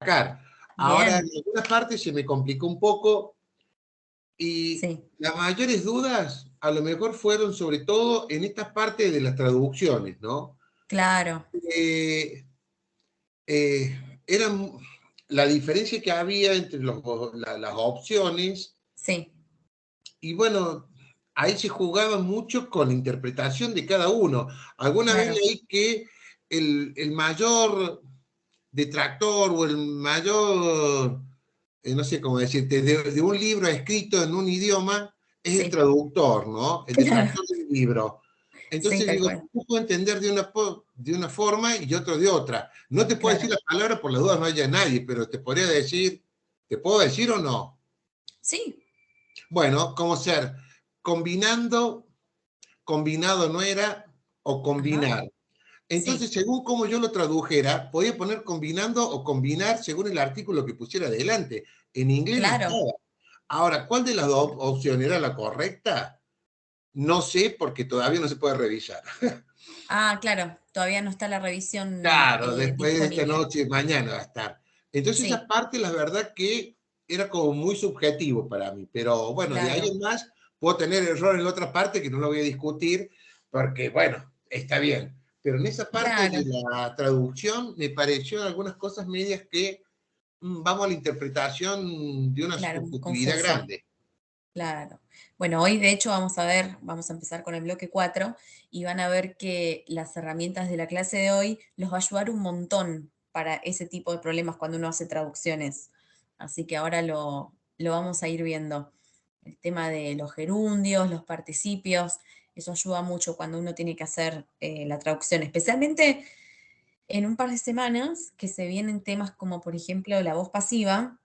sacar. Ahora, en Bien, algunas partes se me complicó un poco y sí, las mayores dudas a lo mejor fueron sobre todo en estas partes de las traducciones, ¿no? claro, Eh, eran la diferencia que había entre las opciones sí, y bueno, ahí se jugaba mucho con la interpretación de cada uno. Alguna vez claro, leí que el mayor detractor o el mayor, no sé cómo decirte, de un libro escrito en un idioma es el sí, traductor, ¿no? El claro, detractor del libro. sí, Entonces tal digo, cual. yo puedo entender de una forma y otro de otra. No te puedo decir Claro, la palabra por las dudas, no haya nadie, pero te podría decir, ¿te puedo decir o no? sí, Bueno, como ser combinando, combinado no era, o ajá, combinar. Entonces, sí, según como yo lo tradujera, podía poner combinando o combinar según el artículo que pusiera adelante. En inglés no claro. estaba. Ahora, ¿cuál de las dos opciones era la correcta? No sé porque todavía no se puede revisar. Ah, claro, todavía no está la revisión Claro, después de esta disponible. noche, mañana va a estar. Entonces, esa Sí, parte, la verdad que era como muy subjetivo para mí. Pero bueno, de ahí claro, en más, puedo tener error en la otra parte que no lo voy a discutir, porque bueno, está bien. Pero en esa parte de claro, la traducción me pareció algunas cosas medias que vamos a la interpretación de una claro, subjetividad confuso, grande. claro. Bueno, hoy de hecho vamos a ver, vamos a empezar con el bloque 4 y van a ver que las herramientas de la clase de hoy los va a ayudar un montón para ese tipo de problemas cuando uno hace traducciones. Así que ahora lo vamos a ir viendo. El tema de los gerundios, los participios, eso ayuda mucho cuando uno tiene que hacer la traducción, especialmente en un par de semanas que se vienen temas como por ejemplo la voz pasiva,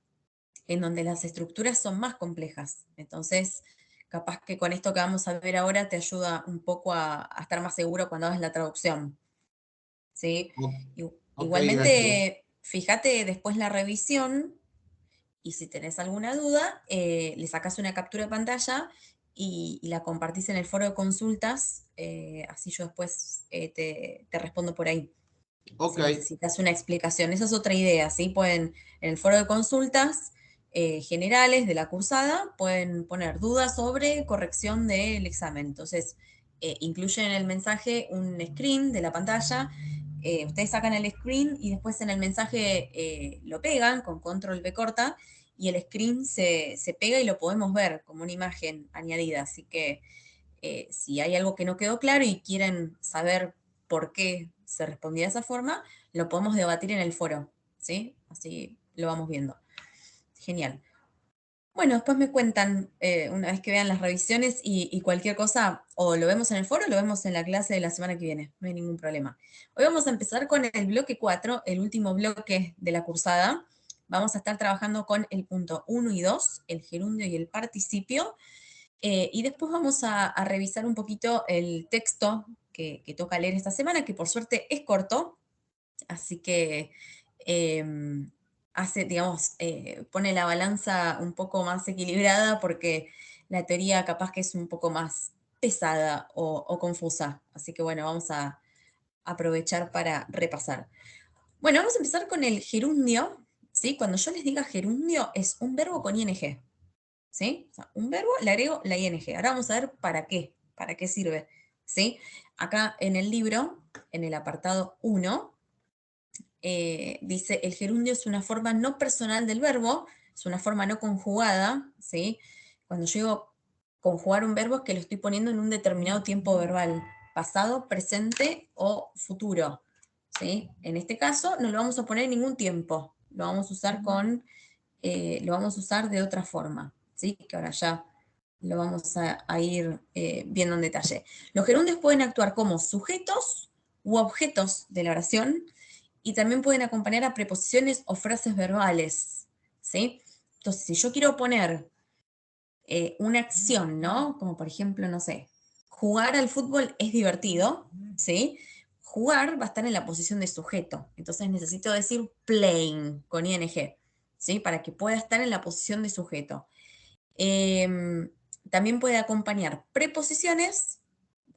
en donde las estructuras son más complejas. Entonces, capaz que con esto que vamos a ver ahora te ayuda un poco a estar más seguro cuando hagas la traducción, ¿sí? O- Ok, gracias. Igualmente, fíjate después la revisión y si tenés alguna duda, le sacas una captura de pantalla y la compartís en el foro de consultas, así yo después te respondo por ahí Ok, si necesitas una explicación. Esa es otra idea, ¿sí? Pueden, en el foro de consultas generales de la cursada, pueden poner dudas sobre corrección del examen. Entonces, incluyen en el mensaje un screen de la pantalla. Ustedes sacan el screen y después en el mensaje lo pegan con control V corta y el screen se pega y lo podemos ver como una imagen añadida. Así que si hay algo que no quedó claro y quieren saber por qué se respondía de esa forma, lo podemos debatir en el foro, ¿sí? Así lo vamos viendo. Genial. Bueno, después me cuentan una vez que vean las revisiones y cualquier cosa, o lo vemos en el foro o lo vemos en la clase de la semana que viene, no hay ningún problema. Hoy vamos a empezar con el bloque 4, el último bloque de la cursada. Vamos a estar trabajando con el punto 1 y 2, el gerundio y el participio. Y después vamos a revisar un poquito el texto que toca leer esta semana, que por suerte es corto, así que eh, hace, digamos, pone la balanza un poco más equilibrada porque la teoría capaz que es un poco más pesada o confusa. Así que bueno, vamos a aprovechar para repasar. Bueno, vamos a empezar con el gerundio, ¿sí? Cuando yo les diga gerundio es un verbo con ing. ¿Sí? O sea, un verbo, le agrego la ing. Ahora vamos a ver para qué sirve, ¿sí? Acá en el libro, en el apartado 1, dice, el gerundio es una forma no personal del verbo, es una forma no conjugada, ¿sí? Cuando yo digo conjugar un verbo es que lo estoy poniendo en un determinado tiempo verbal, pasado, presente o futuro, ¿sí? En este caso no lo vamos a poner en ningún tiempo, lo vamos a usar lo vamos a usar de otra forma, ¿sí? Que ahora ya lo vamos a ir viendo en detalle. Los gerundios pueden actuar como sujetos u objetos de la oración y también pueden acompañar a preposiciones o frases verbales, ¿sí? Entonces, si yo quiero poner una acción, ¿no? Como por ejemplo, no sé, jugar al fútbol es divertido, ¿sí? Jugar va a estar en la posición de sujeto, entonces necesito decir playing con ing, ¿sí? Para que pueda estar en la posición de sujeto. Eh, También puede acompañar preposiciones,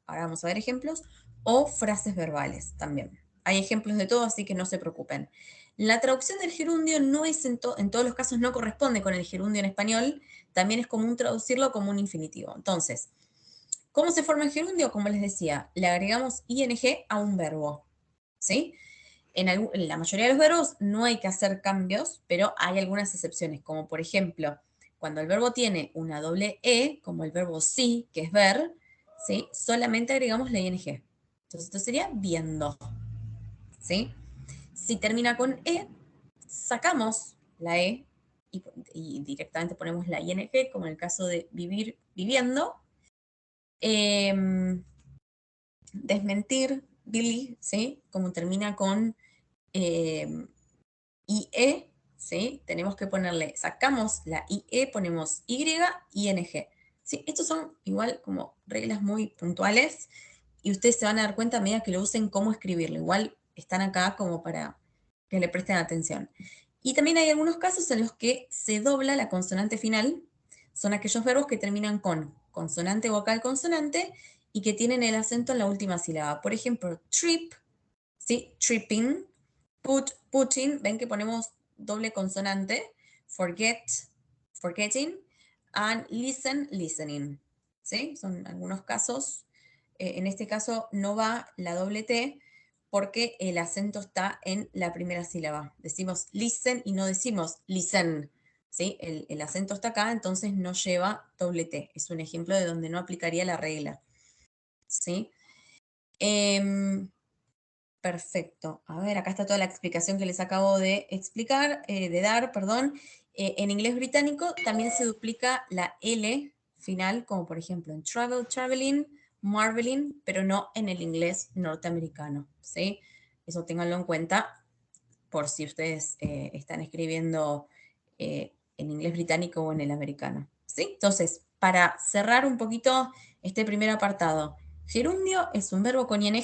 ahora vamos a ver ejemplos, o frases verbales también. hay ejemplos de todo, así que no se preocupen. La traducción del gerundio no es en todos los casos no corresponde con el gerundio en español, también es común traducirlo como un infinitivo. Entonces, ¿cómo se forma el gerundio? Como les decía, le agregamos ing a un verbo, ¿sí? En la mayoría de los verbos no hay que hacer cambios, pero hay algunas excepciones, como por ejemplo, cuando el verbo tiene una doble E, como el verbo sí, que es ver, ¿sí? Solamente agregamos la ing. Entonces esto sería viendo, ¿sí? Si termina con E, sacamos la E y directamente ponemos la ing, como en el caso de vivir, viviendo. Desmentir, Billy, ¿sí? Como termina con IE, ¿sí? Tenemos que ponerle, sacamos la IE, ponemos Y, ING. ¿Sí? Estos son igual como reglas muy puntuales y ustedes se van a dar cuenta a medida que lo usen cómo escribirlo. Igual están acá como para que le presten atención. Y también hay algunos casos en los que se dobla la consonante final. Son aquellos verbos que terminan con consonante, vocal, consonante y que tienen el acento en la última sílaba. Por ejemplo, trip, ¿sí? Tripping, putting, ven que ponemos doble consonante, forget, forgetting, and listen, listening, ¿sí? Son algunos casos. En este caso no va la doble T porque el acento está en la primera sílaba. Decimos listen y no decimos listen, ¿sí? El acento está acá, entonces no lleva doble T. Es un ejemplo de donde no aplicaría la regla, ¿sí? Perfecto. A ver, acá está toda la explicación que les acabo de explicar, de dar, perdón. En inglés británico también se duplica la L final, como por ejemplo en travel, traveling, marveling, pero no en el inglés norteamericano, ¿sí? Eso ténganlo en cuenta por si ustedes están escribiendo en inglés británico o en el americano, ¿sí? Entonces, para cerrar un poquito este primer apartado, gerundio es un verbo con ing,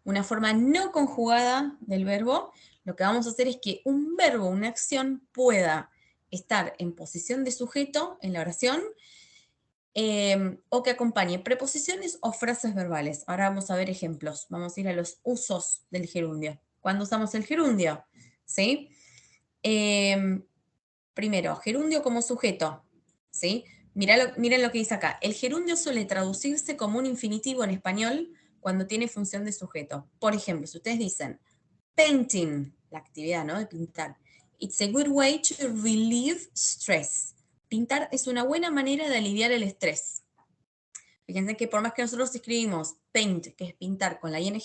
una forma no conjugada del verbo. Lo que vamos a hacer es que un verbo, una acción, pueda estar en posición de sujeto en la oración o que acompañe preposiciones o frases verbales. Ahora vamos a ver ejemplos. Vamos a ir a los usos del gerundio. ¿Cuándo usamos el gerundio? ¿Sí? Primero, gerundio como sujeto. ¿Sí? Miren lo que dice acá. El gerundio suele traducirse como un infinitivo en español cuando tiene función de sujeto. Por ejemplo, si ustedes dicen painting, la actividad, ¿no? De pintar. It's a good way to relieve stress. Pintar es una buena manera de aliviar el estrés. Fíjense que por más que nosotros escribimos paint, que es pintar con la ing,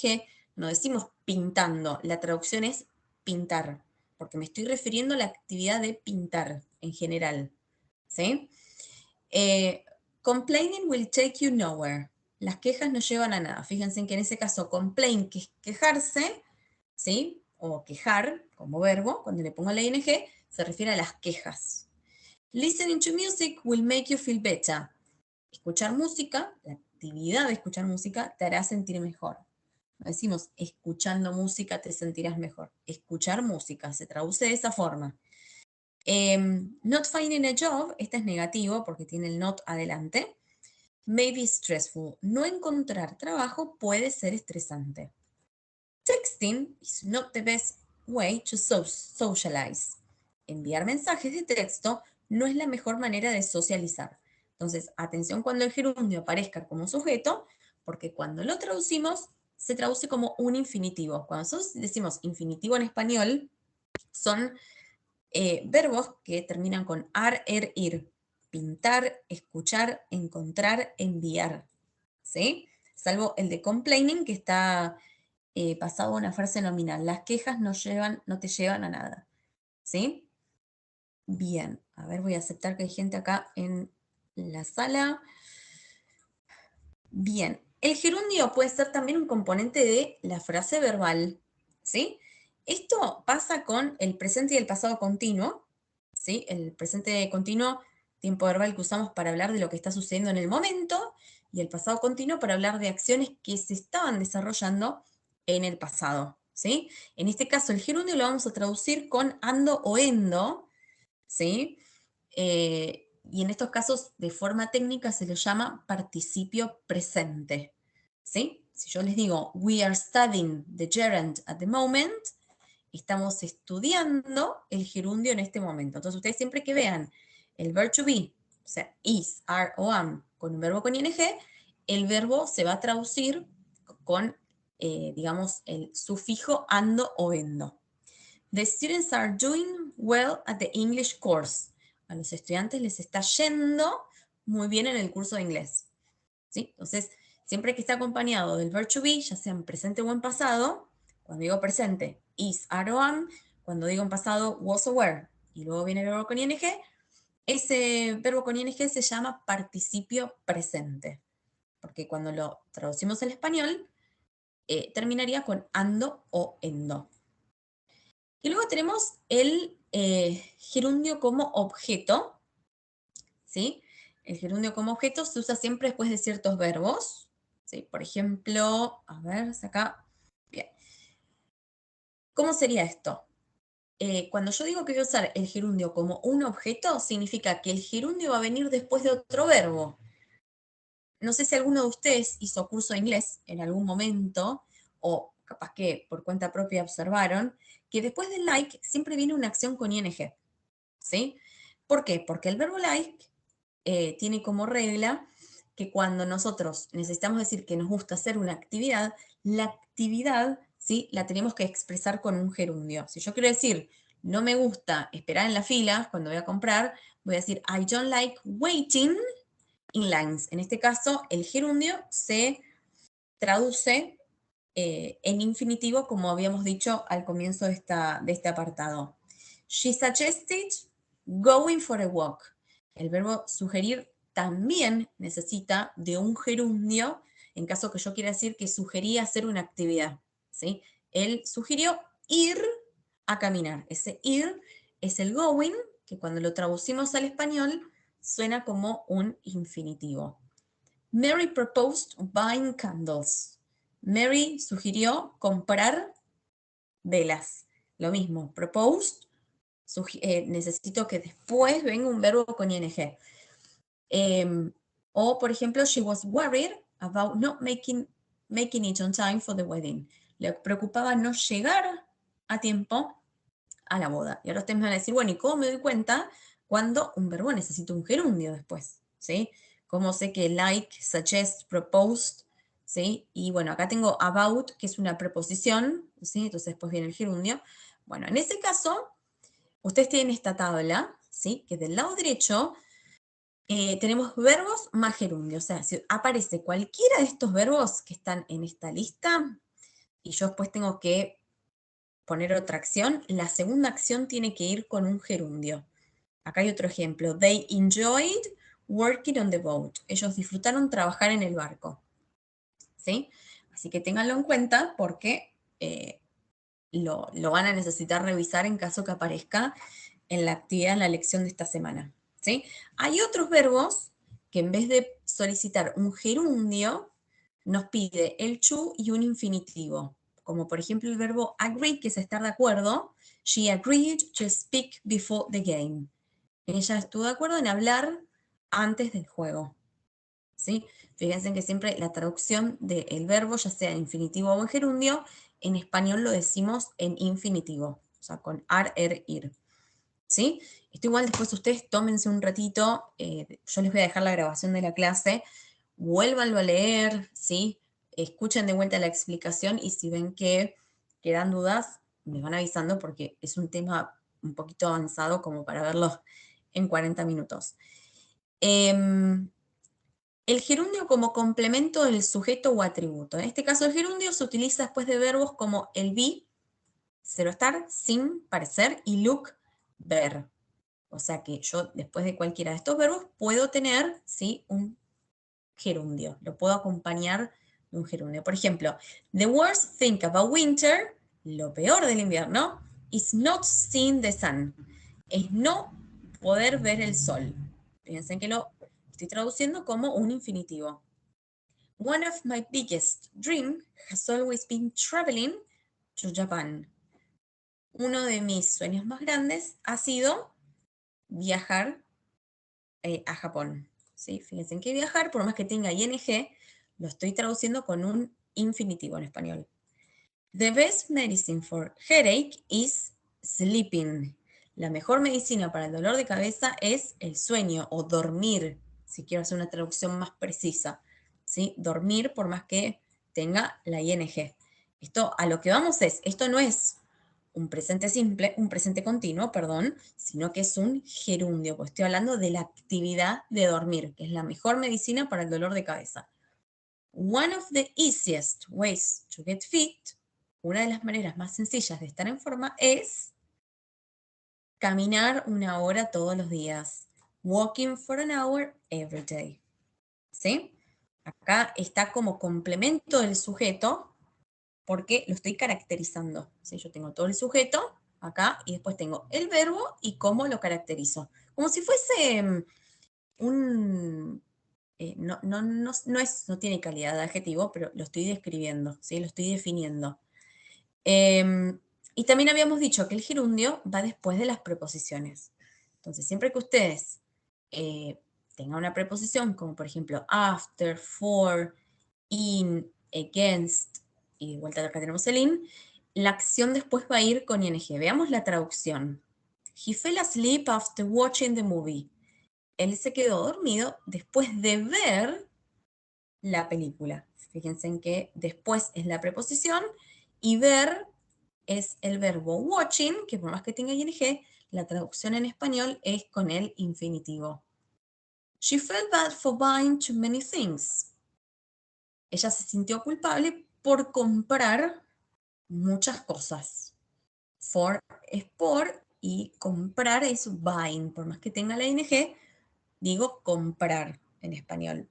no decimos pintando. La traducción es pintar, porque me estoy refiriendo a la actividad de pintar en general. ¿Sí? Complaining will take you nowhere. Las quejas no llevan a nada. Fíjense que en ese caso, complain, que es quejarse, ¿sí? O quejar, como verbo, cuando le pongo la ing, se refiere a las quejas. Listening to music will make you feel better. Escuchar música, la actividad de escuchar música, te hará sentir mejor. No decimos, escuchando música te sentirás mejor. Escuchar música, se traduce de esa forma. Not finding a job, este es negativo porque tiene el not adelante. May be stressful. No encontrar trabajo puede ser estresante. Texting is not the best way to socialize. Enviar mensajes de texto no es la mejor manera de socializar. Entonces, atención cuando el gerundio aparezca como sujeto, porque cuando lo traducimos, se traduce como un infinitivo. Cuando nosotros decimos infinitivo en español, son verbos que terminan con ar, ir. Pintar, escuchar, encontrar, enviar. ¿Sí? Salvo el de complaining, que está pasado a una frase nominal. Las quejas no te llevan a nada. ¿Sí? Bien. A ver, voy a aceptar que hay gente acá en la sala. Bien. El gerundio puede ser también un componente de la frase verbal. ¿Sí? Esto pasa con el presente y el pasado continuo. ¿Sí? El presente continuo, tiempo verbal que usamos para hablar de lo que está sucediendo en el momento, y el pasado continuo para hablar de acciones que se estaban desarrollando en el pasado. ¿Sí? En este caso, el gerundio lo vamos a traducir con ando o endo, ¿sí? Y en estos casos, de forma técnica, se lo llama participio presente. ¿Sí? Si yo les digo, we are studying the gerund at the moment, estamos estudiando el gerundio en este momento. Entonces, ustedes siempre que vean el verb to be, o sea, is, are o am, con un verbo con ing, el verbo se va a traducir con, digamos, el sufijo ando o endo. The students are doing well at the English course. A los estudiantes les está yendo muy bien en el curso de inglés. ¿Sí? Entonces, siempre que está acompañado del verb to be, ya sea en presente o en pasado, cuando digo presente, is, are o am, cuando digo en pasado, was o were, y luego viene el verbo con ing, ese verbo con ing se llama participio presente, porque cuando lo traducimos al español, terminaría con ando o endo. Y luego tenemos el gerundio como objeto, ¿sí? El gerundio como objeto se usa siempre después de ciertos verbos, ¿sí? Por ejemplo, a ver, acá, bien. ¿Cómo sería esto? Cuando yo digo que voy a usar el gerundio como un objeto, significa que el gerundio va a venir después de otro verbo. No sé si alguno de ustedes hizo curso de inglés en algún momento, o capaz que por cuenta propia observaron, que después del like siempre viene una acción con ing, ¿sí? ¿Por qué? Porque el verbo like tiene como regla que cuando nosotros necesitamos decir que nos gusta hacer una actividad, la actividad, ¿sí? La tenemos que expresar con un gerundio. Si yo quiero decir, no me gusta esperar en la fila cuando voy a comprar, voy a decir, I don't like waiting in lines. En este caso, el gerundio se traduce en infinitivo, como habíamos dicho al comienzo de este apartado. She suggested going for a walk. El verbo sugerir también necesita de un gerundio en caso que yo quiera decir que sugería hacer una actividad, ¿sí? Él sugirió ir a caminar. Ese ir es el going, que cuando lo traducimos al español suena como un infinitivo. Mary proposed buying candles. Mary sugirió comprar velas. Lo mismo, proposed, necesito que después venga un verbo con ing. O, por ejemplo, she was worried about not making it on time for the wedding. Le preocupaba no llegar a tiempo a la boda. Y ahora ustedes me van a decir, bueno, ¿y cómo me doy cuenta cuando un verbo necesita un gerundio después? ¿Sí? ¿Cómo sé que like, suggest, proposed? ¿Sí? Y bueno, acá tengo about, que es una preposición, ¿sí? Entonces después viene el gerundio. Bueno, en ese caso, ustedes tienen esta tabla, ¿sí? Que del lado derecho tenemos verbos más gerundio. O sea, si aparece cualquiera de estos verbos que están en esta lista, y yo después tengo que poner otra acción, la segunda acción tiene que ir con un gerundio. Acá hay otro ejemplo. They enjoyed working on the boat. Ellos disfrutaron trabajar en el barco. ¿Sí? Así que ténganlo en cuenta porque lo van a necesitar revisar en caso que aparezca en la actividad, en la lección de esta semana. ¿Sí? Hay otros verbos que en vez de solicitar un gerundio, nos pide el to y un infinitivo, como por ejemplo el verbo agree, que es estar de acuerdo. She agreed to speak before the game. Ella estuvo de acuerdo en hablar antes del juego. ¿Sí? Fíjense que siempre la traducción del verbo, ya sea en infinitivo o en gerundio, en español lo decimos en infinitivo, o sea, con ar, er, ir. ¿Sí? Esto igual después ustedes tómense un ratito, yo les voy a dejar la grabación de la clase, vuélvanlo a leer, ¿sí? Escuchen de vuelta la explicación y si ven que quedan dudas, me van avisando porque es un tema un poquito avanzado como para verlo en 40 minutos. El gerundio como complemento del sujeto o atributo. En este caso, el gerundio se utiliza después de verbos como el be, cero estar, sin, parecer, y look, ver. O sea que yo, después de cualquiera de estos verbos, puedo tener, ¿sí?, un gerundio. Lo puedo acompañar de un gerundio. Por ejemplo, the worst thing about winter, lo peor del invierno, is not seeing the sun. Es no poder ver el sol. Fíjense que lo estoy traduciendo como un infinitivo. One of my biggest dreams has always been traveling to Japan. Uno de mis sueños más grandes ha sido viajar a Japón. ¿Sí? Fíjense que viajar, por más que tenga ing, lo estoy traduciendo con un infinitivo en español. The best medicine for headache is sleeping. La mejor medicina para el dolor de cabeza es el sueño o dormir, si quiero hacer una traducción más precisa. ¿Sí? Dormir por más que tenga la ing. Esto a lo que vamos esto no es un presente simple, un presente continuo, perdón, sino que es un gerundio, pues estoy hablando de la actividad de dormir, que es la mejor medicina para el dolor de cabeza. One of the easiest ways to get fit, una de las maneras más sencillas de estar en forma es caminar 1 hora todos los días. Walking for an hour every day. ¿Sí? Acá está como complemento del sujeto porque lo estoy caracterizando. ¿Sí? Yo tengo todo el sujeto acá y después tengo el verbo y cómo lo caracterizo. Como si fuese un... no tiene calidad de adjetivo, pero lo estoy describiendo, ¿sí? Lo estoy definiendo. Y también habíamos dicho que el gerundio va después de las preposiciones. Entonces, siempre que ustedes tengan una preposición, como por ejemplo after, for, in, against, y de vuelta acá tenemos el in, la acción después va a ir con ing. Veamos la traducción. He fell asleep after watching the movie. Él se quedó dormido después de ver la película. Fíjense en que después es la preposición y ver es el verbo watching, que por más que tenga ing, la traducción en español es con el infinitivo. She felt bad for buying too many things. Ella se sintió culpable por comprar muchas cosas. For es por y comprar es buying. Por más que tenga la ing, digo comprar en español.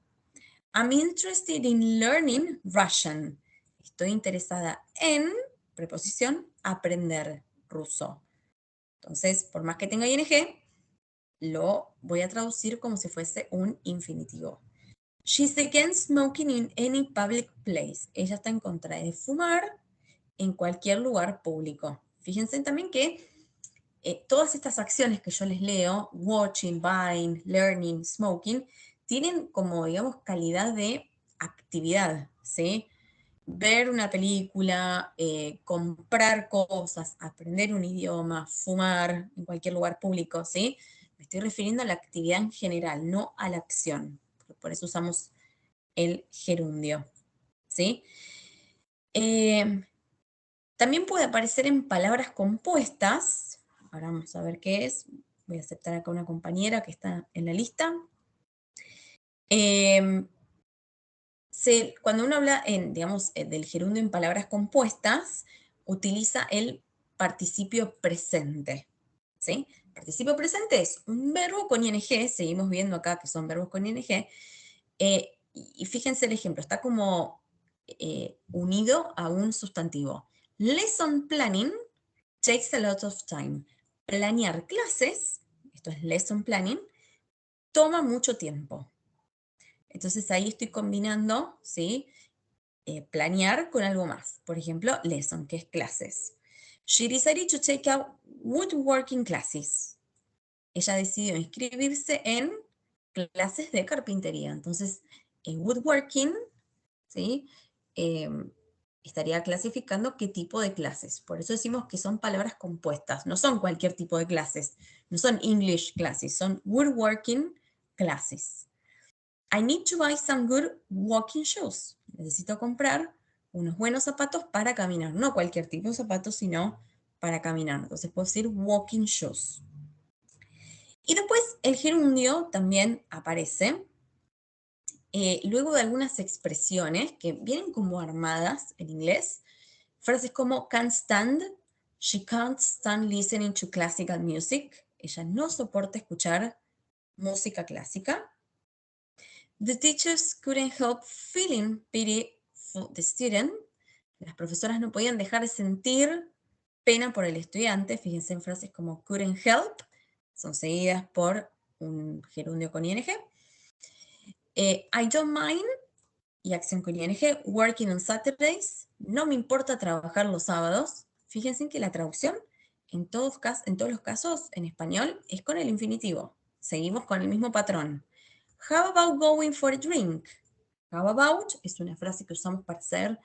I'm interested in learning Russian. Estoy interesada en, preposición, aprender ruso. Entonces, por más que tenga ing, lo voy a traducir como si fuese un infinitivo. She's against smoking in any public place. Ella está en contra de fumar en cualquier lugar público. Fíjense también que todas estas acciones que yo les leo, watching, buying, learning, smoking, tienen como, digamos, calidad de actividad, ¿sí? Ver una película, comprar cosas, aprender un idioma, fumar en cualquier lugar público, ¿sí? Me estoy refiriendo a la actividad en general, no a la acción. Por eso usamos el gerundio, ¿sí? También puede aparecer en palabras compuestas. Ahora vamos a ver qué es. Voy a aceptar acá una compañera que está en la lista. Cuando uno habla digamos, del gerundio en palabras compuestas, utiliza el participio presente. ¿Sí? Participio presente es un verbo con ing, seguimos viendo acá que son verbos con ing, y fíjense el ejemplo, está como unido a un sustantivo. Lesson planning takes a lot of time. Planear clases, esto es lesson planning, toma mucho tiempo. Entonces ahí estoy combinando, ¿sí? Planear con algo más. Por ejemplo, lesson, que es clases. She decided to take out woodworking classes. Ella decidió inscribirse en clases de carpintería. Entonces, woodworking, ¿sí? Estaría clasificando qué tipo de clases. Por eso decimos que son palabras compuestas. No son cualquier tipo de clases. No son English classes, son woodworking classes. I need to buy some good walking shoes. Necesito comprar unos buenos zapatos para caminar. No cualquier tipo de zapatos, sino para caminar. Entonces puedo decir walking shoes. Y después el gerundio también aparece luego de algunas expresiones que vienen como armadas en inglés. Frases como can't stand, she can't stand listening to classical music. Ella no soporta escuchar música clásica. The teachers couldn't help feeling pity for the student. Las profesoras no podían dejar de sentir pena por el estudiante. Fíjense en frases como couldn't help, son seguidas por un gerundio con ing. I don't mind, y acción con ing, working on Saturdays, no me importa trabajar los sábados. Fíjense que la traducción en todos los casos en español es con el infinitivo. Seguimos con el mismo patrón. How about going for a drink? How about es una frase que usamos para hacer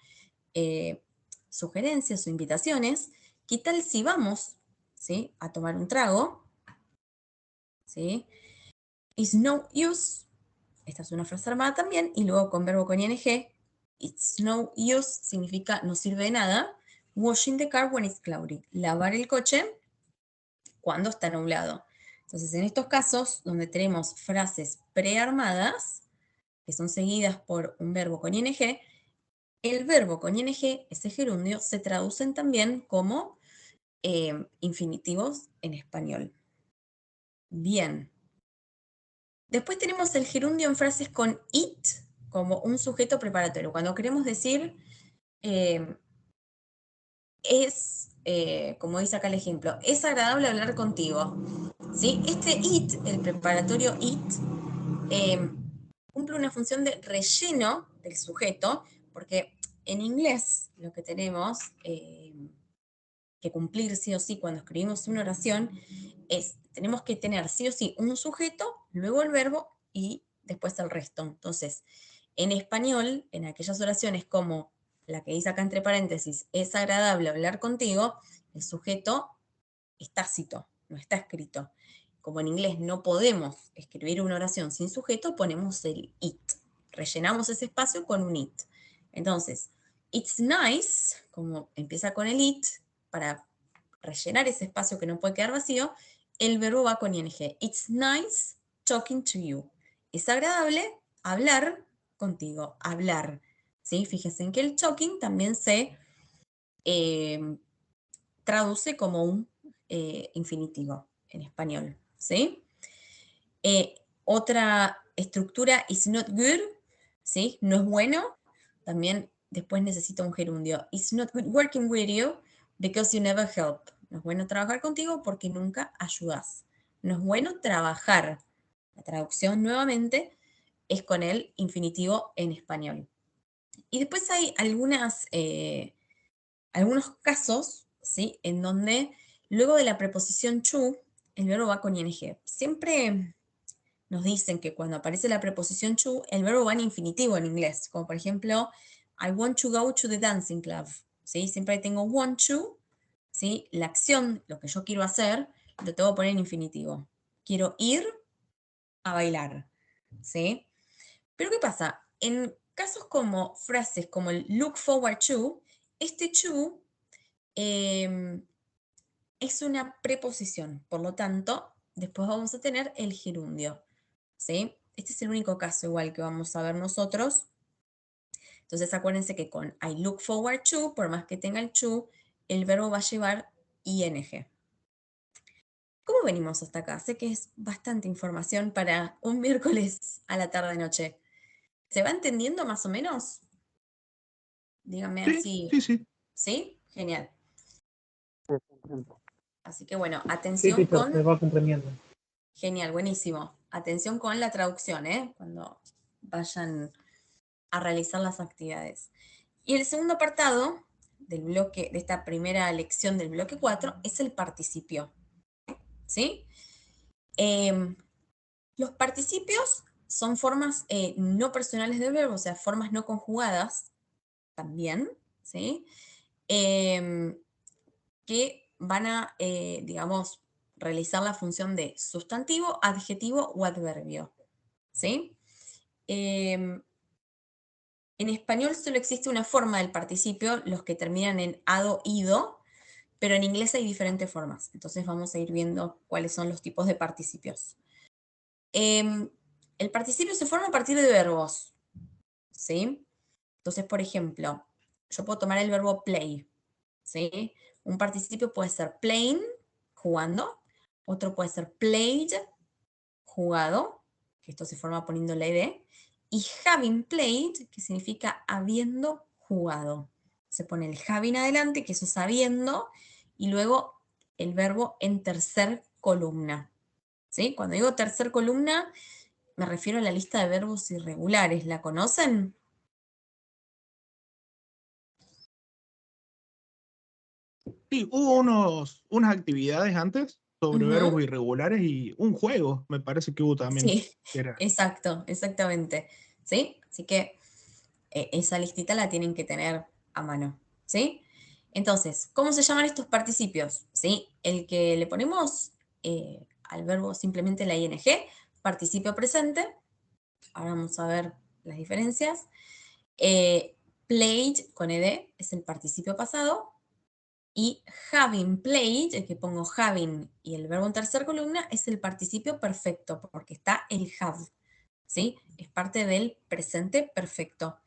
sugerencias o invitaciones. ¿Qué tal si vamos, ¿sí?, a tomar un trago? ¿Sí? It's no use. Esta es una frase armada también. Y luego con verbo con ing. It's no use significa no sirve de nada. Washing the car when it's cloudy. Lavar el coche cuando está nublado. Entonces, en estos casos, donde tenemos frases prearmadas, que son seguidas por un verbo con ing, el verbo con ing, ese gerundio, se traducen también como infinitivos en español. Bien. Después tenemos el gerundio en frases con it como un sujeto preparatorio. Cuando queremos decir como dice acá el ejemplo, es agradable hablar contigo. ¿Sí? Este it, el preparatorio it, cumple una función de relleno del sujeto, porque en inglés lo que tenemos que cumplir sí o sí cuando escribimos una oración es, tenemos que tener sí o sí un sujeto, luego el verbo y después el resto. Entonces, en español, en aquellas oraciones como la que dice acá entre paréntesis, es agradable hablar contigo, el sujeto es tácito, no está escrito. Como en inglés no podemos escribir una oración sin sujeto, ponemos el it. Rellenamos ese espacio con un it. Entonces, it's nice, como empieza con el it, para rellenar ese espacio que no puede quedar vacío, el verbo va con ing. It's nice talking to you. Es agradable hablar contigo, hablar. ¿Sí? Fíjense en que el talking también se traduce como un infinitivo en español. ¿Sí? Otra estructura, is not good, ¿sí? No es bueno, también después necesita un gerundio. It's not good working with you because you never help. No es bueno trabajar contigo porque nunca ayudas. No es bueno trabajar. La traducción nuevamente es con el infinitivo en español. Y después hay algunos casos, ¿sí?, en donde luego de la preposición to, el verbo va con ing. Siempre nos dicen que cuando aparece la preposición to, el verbo va en infinitivo en inglés, como por ejemplo, I want to go to the dancing club. ¿Sí? Siempre tengo want to, ¿sí?, la acción, lo que yo quiero hacer, lo tengo que poner en infinitivo. Quiero ir a bailar. ¿Sí? Pero ¿qué pasa? En casos como frases como el look forward to, este to es una preposición, por lo tanto, después vamos a tener el gerundio. ¿Sí? Este es el único caso igual que vamos a ver nosotros. Entonces acuérdense que con I look forward to, por más que tenga el to, el verbo va a llevar ing. ¿Cómo venimos hasta acá? Sé que es bastante información para un miércoles a la tarde-noche. ¿Se va entendiendo más o menos? Díganme Sí, así. sí, sí. ¿Sí? Genial. Así que bueno, Sí, atención teacher, se con... va comprendiendo. Genial, buenísimo. Atención con la traducción, cuando vayan a realizar las actividades. Y el segundo apartado del bloque, de esta primera lección del bloque 4, es el participio. ¿Sí? Los participios son formas no personales del verbo, o sea, formas no conjugadas también, ¿sí? Que van a, digamos, realizar la función de sustantivo, adjetivo o adverbio, ¿sí? En español solo existe una forma del participio, los que terminan en ado, ido, pero en inglés hay diferentes formas. Entonces vamos a ir viendo cuáles son los tipos de participios. El participio se forma a partir de verbos, ¿sí? Entonces, por ejemplo, yo puedo tomar el verbo play, ¿sí? Un participio puede ser playing, jugando, otro puede ser played, jugado, que esto se forma poniendo la ed, y having played, que significa habiendo jugado. Se pone el having adelante, que eso es habiendo, y luego el verbo en tercer columna. ¿Sí? Cuando digo tercer columna, me refiero a la lista de verbos irregulares. ¿La conocen? Sí, hubo unas actividades antes sobre verbos Ujú. irregulares y un juego, me parece que hubo también. Sí, Que era. exacto, exactamente. ¿Sí? Así que esa listita la tienen que tener a mano, ¿sí? Entonces, ¿cómo se llaman estos participios? ¿Sí? El que le ponemos al verbo simplemente la ing, participio presente. Ahora vamos a ver las diferencias. Played con ed es el participio pasado. Y having played, el que pongo having y el verbo en tercera columna, es el participio perfecto, porque está el have, ¿sí? Es parte del presente perfecto.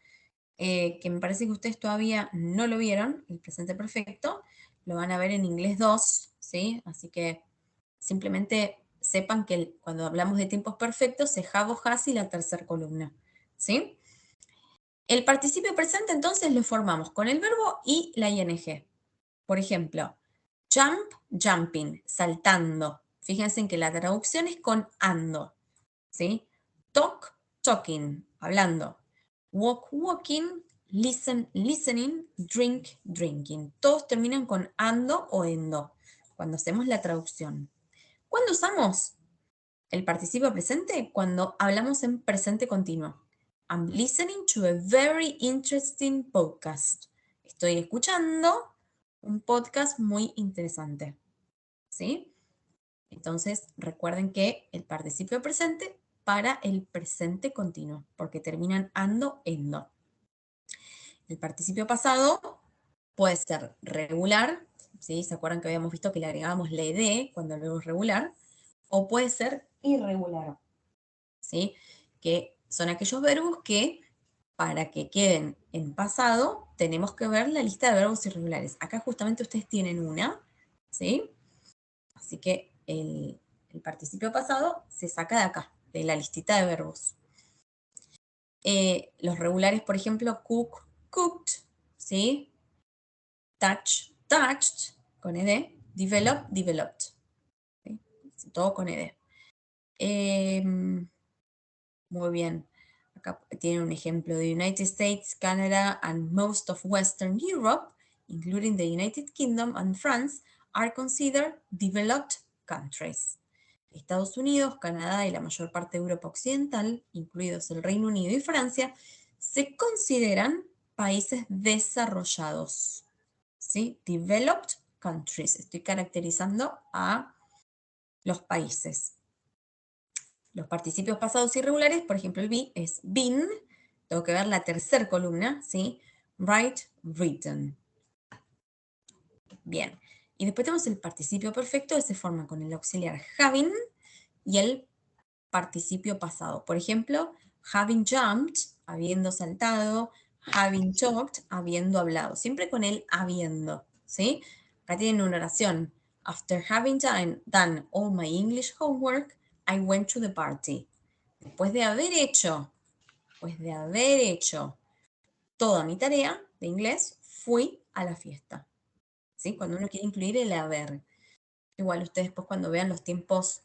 Que me parece que ustedes todavía no lo vieron, el presente perfecto, lo van a ver en inglés 2, ¿sí? Así que simplemente sepan que cuando hablamos de tiempos perfectos, se have o has y la tercera columna, ¿sí? El participio presente entonces lo formamos con el verbo y la ing. Por ejemplo, jump, jumping, saltando. Fíjense en que la traducción es con ando, ¿sí? Talk, talking, hablando. Walk, walking, listen, listening, drink, drinking. Todos terminan con ando o endo cuando hacemos la traducción. ¿Cuándo usamos el participio presente? Cuando hablamos en presente continuo. I'm listening to a very interesting podcast. Estoy escuchando un podcast muy interesante. ¿Sí? Entonces, recuerden que el participio presente para el presente continuo, porque terminan ando, endo. El participio pasado puede ser regular, ¿sí? ¿Se acuerdan que habíamos visto que le agregábamos la ed cuando el verbo es regular? O puede ser irregular, ¿sí? Que son aquellos verbos que, para que queden en pasado, tenemos que ver la lista de verbos irregulares. Acá justamente ustedes tienen una, ¿sí? Así que el participio pasado se saca de acá, de la listita de verbos. Los regulares, por ejemplo, cook, cooked, ¿sí? Touch, touched, con ed. Develop, developed. ¿Sí? Todo con ed. Muy bien. Acá tienen un ejemplo de United States, Canada, and most of Western Europe, including the United Kingdom and France, are considered developed countries. Estados Unidos, Canadá y la mayor parte de Europa Occidental, incluidos el Reino Unido y Francia, se consideran países desarrollados. ¿Sí? Developed countries. Estoy caracterizando a los países. Los participios pasados irregulares, por ejemplo, el be es been. Tengo que ver la tercera columna, ¿sí? Write, written. Bien. Y después tenemos el participio perfecto, que se forma con el auxiliar having y el participio pasado. Por ejemplo, having jumped, habiendo saltado, having talked, habiendo hablado. Siempre con el habiendo, ¿sí? Acá tienen una oración. After having done all my English homework, I went to the party. Después de haber hecho toda mi tarea de inglés, fui a la fiesta. ¿Sí? Cuando uno quiere incluir el haber. Igual ustedes después cuando vean los tiempos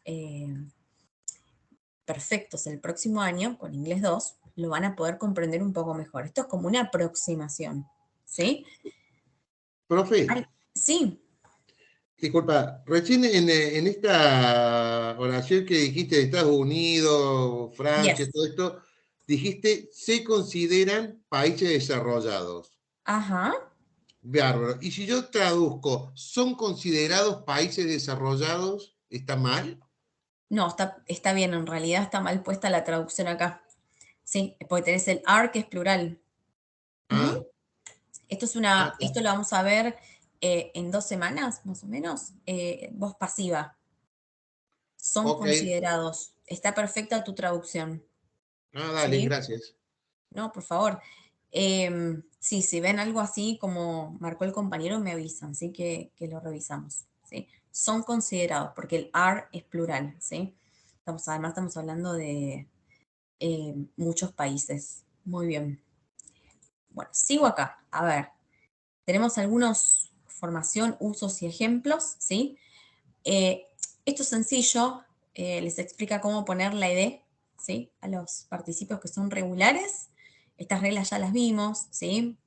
perfectos el próximo año, con inglés 2, lo van a poder comprender un poco mejor. Esto es como una aproximación, ¿sí? Profe, Sí. disculpa, recién en esta oración que dijiste de Estados Unidos, Francia, Yes. todo esto, dijiste, se consideran países desarrollados. Ajá. Bárbaro. Y si yo traduzco, ¿son considerados países desarrollados? ¿Está mal? No, está bien, en realidad está mal puesta la traducción acá. Sí, porque tenés el are que es plural. Ah, Esto lo vamos a ver en 2 semanas, más o menos. Voz pasiva. Son ok. considerados. Está perfecta tu traducción. Dale, ¿Sí? gracias. No, por favor. Sí, si ven algo así como marcó el compañero, me avisan, ¿sí? Que lo revisamos, ¿sí? Son considerados, porque el are es plural, ¿sí? Además estamos hablando de muchos países. Muy bien. Bueno, sigo acá. A ver, tenemos algunos formación, usos y ejemplos, ¿sí? Esto es sencillo, les explica cómo poner la ed, ¿sí? A los participios que son regulares. Estas reglas ya las vimos, ¿sí?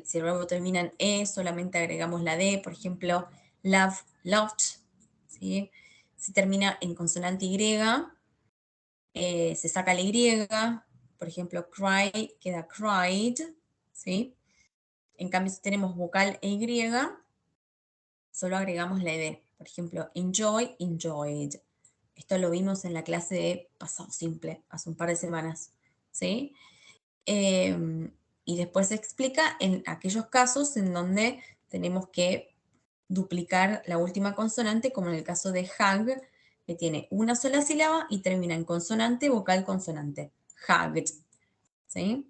Si el verbo termina en e, solamente agregamos la d, por ejemplo, love, loved, ¿sí? Si termina en consonante y, se saca la y, Por ejemplo, cry queda cried, ¿sí? En cambio, si tenemos vocal e Y, solo agregamos la ed. Por ejemplo, enjoy, enjoyed. Esto lo vimos en la clase de pasado simple, hace un par de semanas, ¿sí? Y después se explica en aquellos casos en donde tenemos que duplicar la última consonante, como en el caso de hug, que tiene una sola sílaba y termina en consonante, vocal, consonante. Hugged, ¿sí?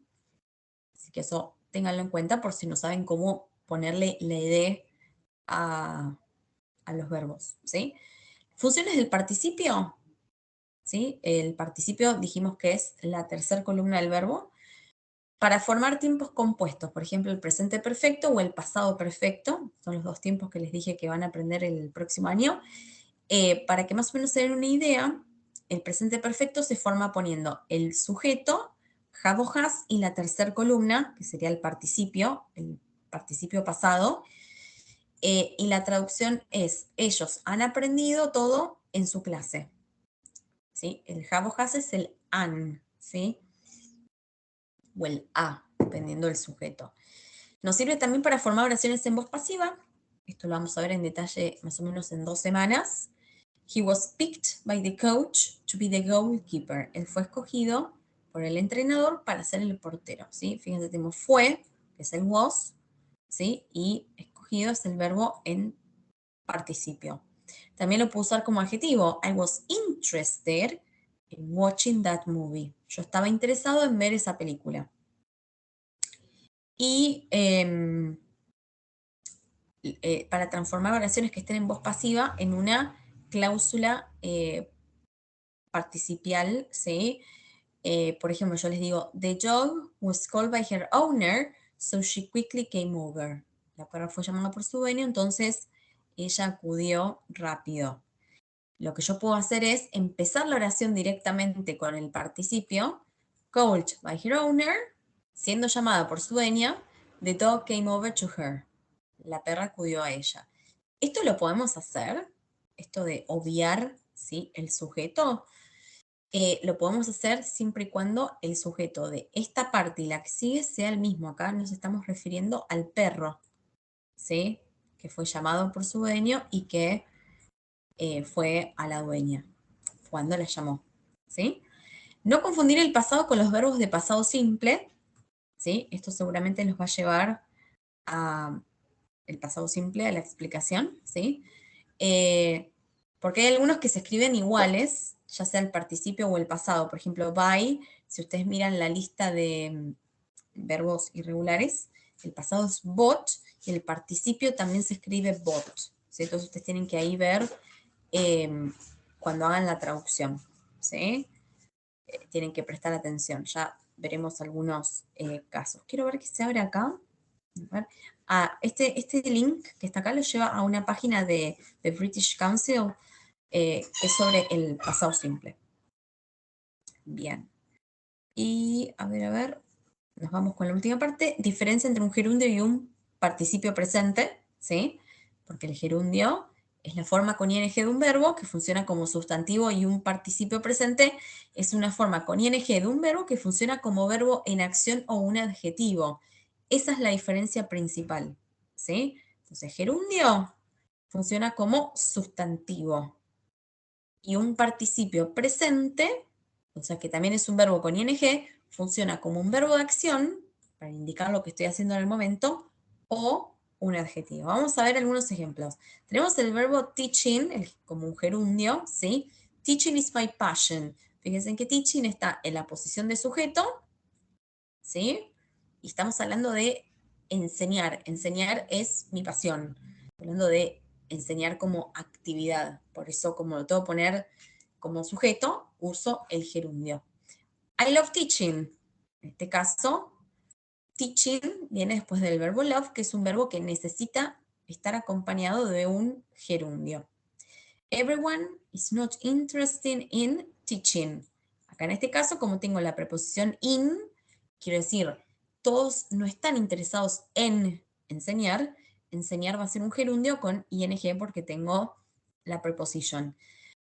Así que eso ténganlo en cuenta por si no saben cómo ponerle la ed a los verbos, ¿sí? Funciones del participio, ¿sí? El participio dijimos que es la tercera columna del verbo. Para formar tiempos compuestos, por ejemplo, el presente perfecto o el pasado perfecto, son los dos tiempos que les dije que van a aprender el próximo año. Para que más o menos se den una idea, el presente perfecto se forma poniendo el sujeto, have o has, y la tercera columna, que sería el participio pasado, y la traducción es, ellos han aprendido todo en su clase. ¿Sí? El have o has es el han, ¿sí? O el a, dependiendo del sujeto. Nos sirve también para formar oraciones en voz pasiva. Esto lo vamos a ver en detalle más o menos en 2 semanas. He was picked by the coach to be the goalkeeper. Él fue escogido por el entrenador para ser el portero, ¿sí? Fíjense, tenemos fue, que es el was, ¿sí? Y escogido es el verbo en participio. También lo puedo usar como adjetivo. I was interested in watching that movie. Yo estaba interesado en ver esa película. Y para transformar oraciones que estén en voz pasiva en una cláusula participial, ¿sí? Por ejemplo, yo les digo, the dog was called by her owner, so she quickly came over. La perra fue llamada por su dueño, entonces ella acudió rápido. Lo que yo puedo hacer es empezar la oración directamente con el participio, called by her owner, siendo llamada por su dueña, the dog came over to her. La perra acudió a ella. Esto lo podemos hacer, esto de obviar, ¿sí?, el sujeto, lo podemos hacer siempre y cuando el sujeto de esta parte y la que sigue sea el mismo. Acá nos estamos refiriendo al perro, ¿sí?, que fue llamado por su dueño y que fue a la dueña cuando la llamó, ¿sí? No confundir el pasado con los verbos de pasado simple, ¿sí? Esto seguramente nos va a llevar a el pasado simple, a la explicación, ¿sí? Porque hay algunos que se escriben iguales, ya sea el participio o el pasado. Por ejemplo, by, si ustedes miran la lista de verbos irregulares, el pasado es bought y el participio también se escribe bought, ¿sí? Entonces ustedes tienen que ahí ver cuando hagan la traducción, ¿sí? Tienen que prestar atención. Ya veremos algunos casos. Quiero ver qué se abre acá. A ver. Este link que está acá lo lleva a una página de British Council que es sobre el pasado simple. Bien. Y a ver, nos vamos con la última parte. Diferencia entre un gerundio y un participio presente, ¿sí? Porque el gerundio es la forma con ing de un verbo que funciona como sustantivo y un participio presente es una forma con ing de un verbo que funciona como verbo en acción o un adjetivo. Esa es la diferencia principal, ¿sí? Entonces, gerundio funciona como sustantivo y un participio presente, o sea que también es un verbo con ing, funciona como un verbo de acción para indicar lo que estoy haciendo en el momento o un adjetivo. Vamos a ver algunos ejemplos. Tenemos el verbo teaching como un gerundio, ¿sí? Teaching is my passion. Fíjense que teaching está en la posición de sujeto, ¿sí? Y estamos hablando de enseñar. Enseñar es mi pasión. Hablando de enseñar como actividad. Por eso, como lo tengo que poner como sujeto, uso el gerundio. I love teaching. En este caso, teaching viene después del verbo love, que es un verbo que necesita estar acompañado de un gerundio. Everyone is not interested in teaching. Acá en este caso, como tengo la preposición in, quiero decir, todos no están interesados en enseñar. Enseñar va a ser un gerundio con ing porque tengo la preposición.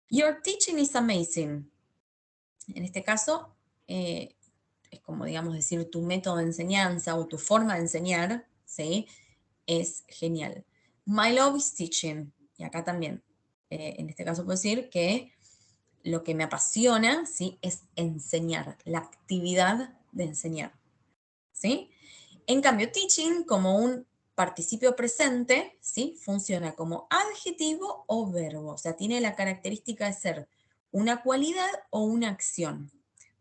Your teaching is amazing. En este caso, es como, digamos, decir tu método de enseñanza o tu forma de enseñar, ¿sí? Es genial. My love is teaching. Y acá también, en este caso puedo decir que lo que me apasiona, ¿sí? Es enseñar, la actividad de enseñar, ¿sí? En cambio, teaching, como un participio presente, ¿sí? Funciona como adjetivo o verbo. O sea, tiene la característica de ser una cualidad o una acción.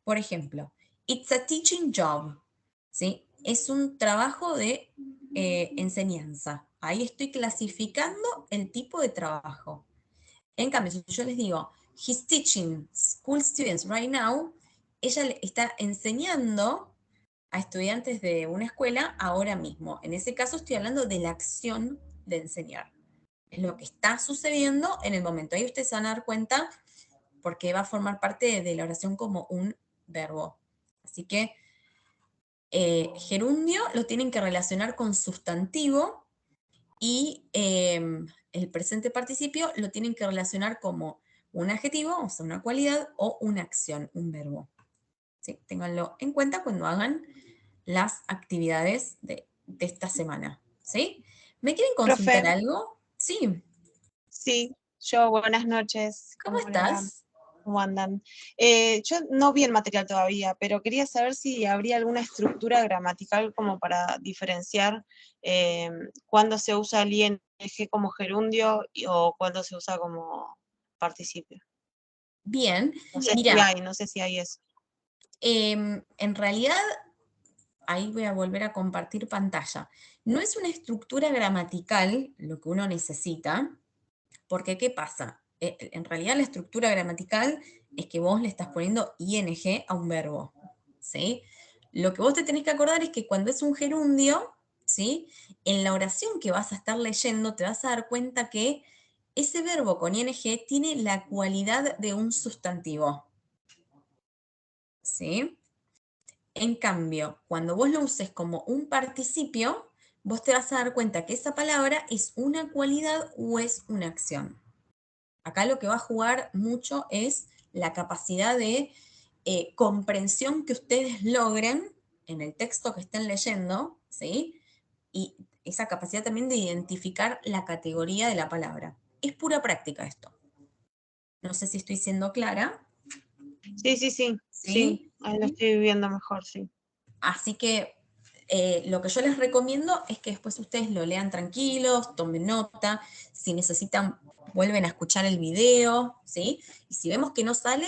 Por ejemplo, it's a teaching job, ¿sí? Es un trabajo de enseñanza. Ahí estoy clasificando el tipo de trabajo. En cambio, si yo les digo, he's teaching school students right now, ella le está enseñando a estudiantes de una escuela ahora mismo. En ese caso estoy hablando de la acción de enseñar. Es lo que está sucediendo en el momento. Ahí ustedes se van a dar cuenta porque va a formar parte de la oración como un verbo. Así que gerundio lo tienen que relacionar con sustantivo y el presente participio lo tienen que relacionar como un adjetivo, o sea, una cualidad o una acción, un verbo. ¿Sí? Ténganlo en cuenta cuando hagan las actividades de esta semana. ¿Sí? ¿Me quieren consultar Profe, algo? Sí. sí, yo, buenas noches, ¿Cómo ¿cómo le va? estás? ¿Cómo andan? Yo no vi el material todavía, pero quería saber si habría alguna estructura gramatical como para diferenciar cuándo se usa el ing como gerundio o cuándo se usa como participio. Bien. No sé si Mira, hay, no sé si hay eso. en realidad, ahí voy a volver a compartir pantalla. No es una estructura gramatical lo que uno necesita, porque ¿qué pasa? En realidad la estructura gramatical es que vos le estás poniendo ing a un verbo, ¿sí? Lo que vos te tenés que acordar es que cuando es un gerundio, ¿sí? En la oración que vas a estar leyendo te vas a dar cuenta que ese verbo con ing tiene la cualidad de un sustantivo, ¿sí? En cambio, cuando vos lo uses como un participio, vos te vas a dar cuenta que esa palabra es una cualidad o es una acción. Acá lo que va a jugar mucho es la capacidad de comprensión que ustedes logren en el texto que estén leyendo, ¿sí? Y esa capacidad también de identificar la categoría de la palabra. Es pura práctica esto. No sé si estoy siendo clara, Sí, sí, sí, sí, ¿sí? ahí lo estoy viendo mejor, sí. Así que lo que yo les recomiendo es que después ustedes lo lean tranquilos, tomen nota, si necesitan vuelven a escuchar el video, ¿sí? Y si vemos que no sale,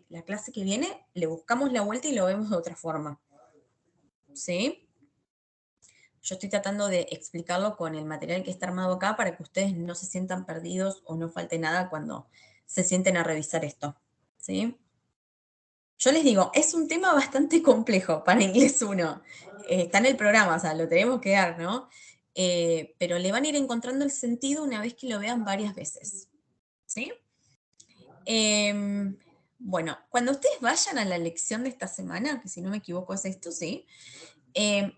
la clase que viene le buscamos la vuelta y lo vemos de otra forma, ¿sí? Yo estoy tratando de explicarlo con el material que está armado acá para que ustedes no se sientan perdidos o no falte nada cuando se sienten a revisar esto, ¿sí? Yo les digo, es un tema bastante complejo para Inglés 1. Está en el programa, o sea, lo tenemos que dar, ¿no? Pero le van a ir encontrando el sentido una vez que lo vean varias veces. ¿Sí? Bueno, cuando ustedes vayan a la lección de esta semana, que si no me equivoco es esto, ¿sí?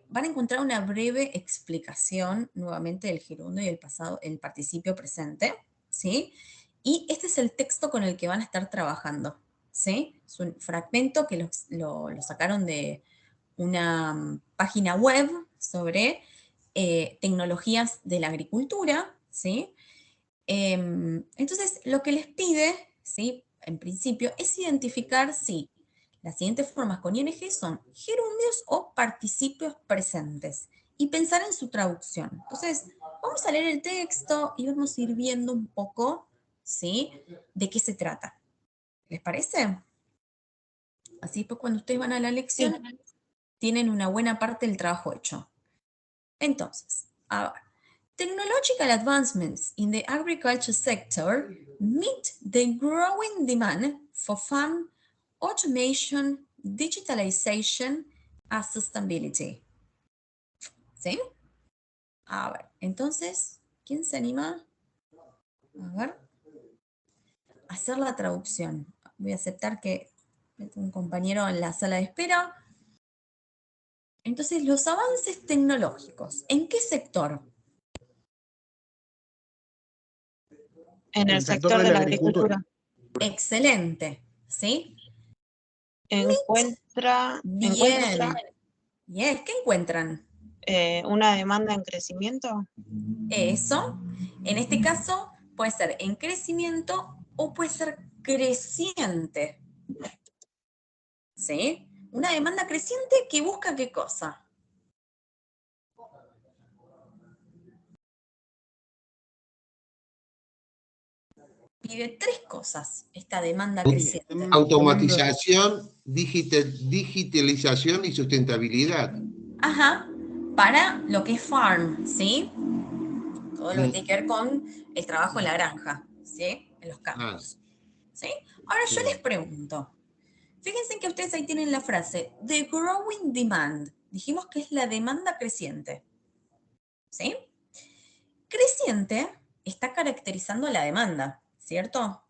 Van a encontrar una breve explicación nuevamente del gerundio y el pasado, el participio presente, ¿sí? Y este es el texto con el que van a estar trabajando, ¿sí? Es un fragmento que lo sacaron de una página web sobre tecnologías de la agricultura, ¿sí? Entonces, lo que les pide, ¿sí? En principio, es identificar si las siguientes formas con ing son gerundios o participios presentes y pensar en su traducción. Entonces, vamos a leer el texto y vamos a ir viendo un poco, ¿sí? De qué se trata. ¿Les parece? Así después cuando ustedes van a la lección, Sí. tienen una buena parte del trabajo hecho. Entonces, a ver. Technological advancements in the agriculture sector meet the growing demand for farm automation, digitalization, and sustainability. ¿Sí? A ver, entonces, ¿quién se anima? A ver, a hacer la traducción. Voy a aceptar que tengo un compañero en la sala de espera. Entonces, los avances tecnológicos, ¿en qué sector? En el El sector sector de de la la agricultura. agricultura. Excelente, ¿sí? encuentra Bien. Bien, ¿qué encuentran? una demanda en crecimiento. Eso, en este caso, puede ser en crecimiento o puede ser creciente. ¿Sí? Una demanda creciente que busca ¿qué cosa? Pide tres cosas, esta demanda creciente. Automatización, digitalización y sustentabilidad. Ajá, para lo que es farm, ¿sí? Todo lo que tiene que ver con el trabajo en la granja, ¿sí? En los campos, ¿sí? Ahora yo les pregunto, fíjense que ustedes ahí tienen la frase, the growing demand. Dijimos que es la demanda creciente, ¿sí? Creciente está caracterizando la demanda, ¿cierto?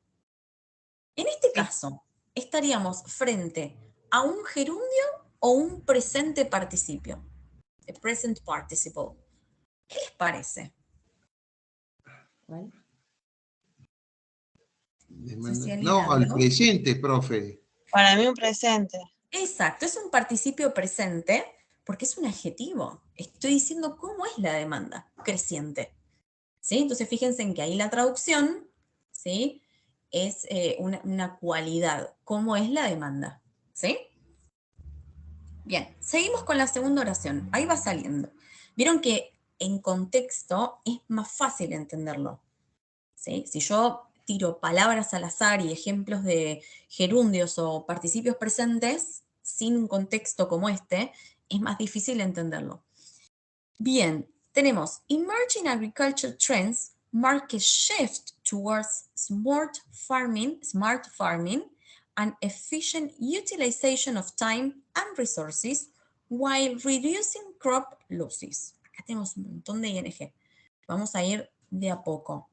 En este caso, estaríamos frente a un gerundio o un presente participio. The present participle. ¿Qué les parece? ¿Cuál? No sé si alguien No, al habló. presente, profe. Para mí un presente. Exacto, es un participio presente porque es un adjetivo. Estoy diciendo cómo es la demanda creciente. ¿Sí? Entonces fíjense en que ahí la traducción, ¿sí? Es una cualidad. ¿Cómo es la demanda? ¿Sí? Bien, seguimos con la segunda oración. Ahí va saliendo. Vieron que en contexto es más fácil entenderlo. ¿Sí? Si yo tiro palabras al azar y ejemplos de gerundios o participios presentes, sin un contexto como este, es más difícil entenderlo. Bien, tenemos emerging agriculture trends mark a shift towards smart farming and efficient utilization of time and resources while reducing crop losses. Acá tenemos un montón de ING. Vamos a ir de a poco.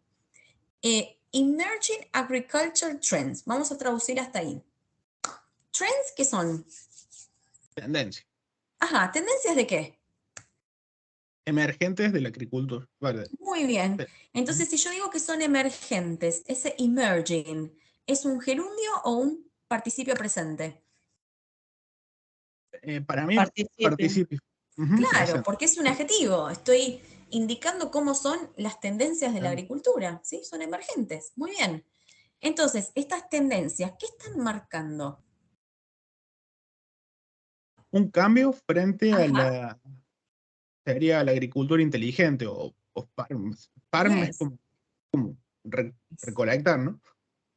Emerging agriculture trends. Vamos a traducir hasta ahí. Trends, ¿qué son? Tendencia. Ajá, ¿tendencias de qué? Emergentes de la agricultura. Vale. Muy bien. Entonces, si yo digo que son emergentes, ese emerging, ¿es un gerundio o un participio presente? Para mí, Participio. participio. Claro, Presente. porque es un adjetivo. Estoy indicando cómo son las tendencias de la agricultura, ¿sí? Son emergentes. Muy bien. Entonces, estas tendencias, ¿qué están marcando? Un cambio frente a Ajá. sería la agricultura inteligente o farms. Farm es Yes. como recolectar, ¿no?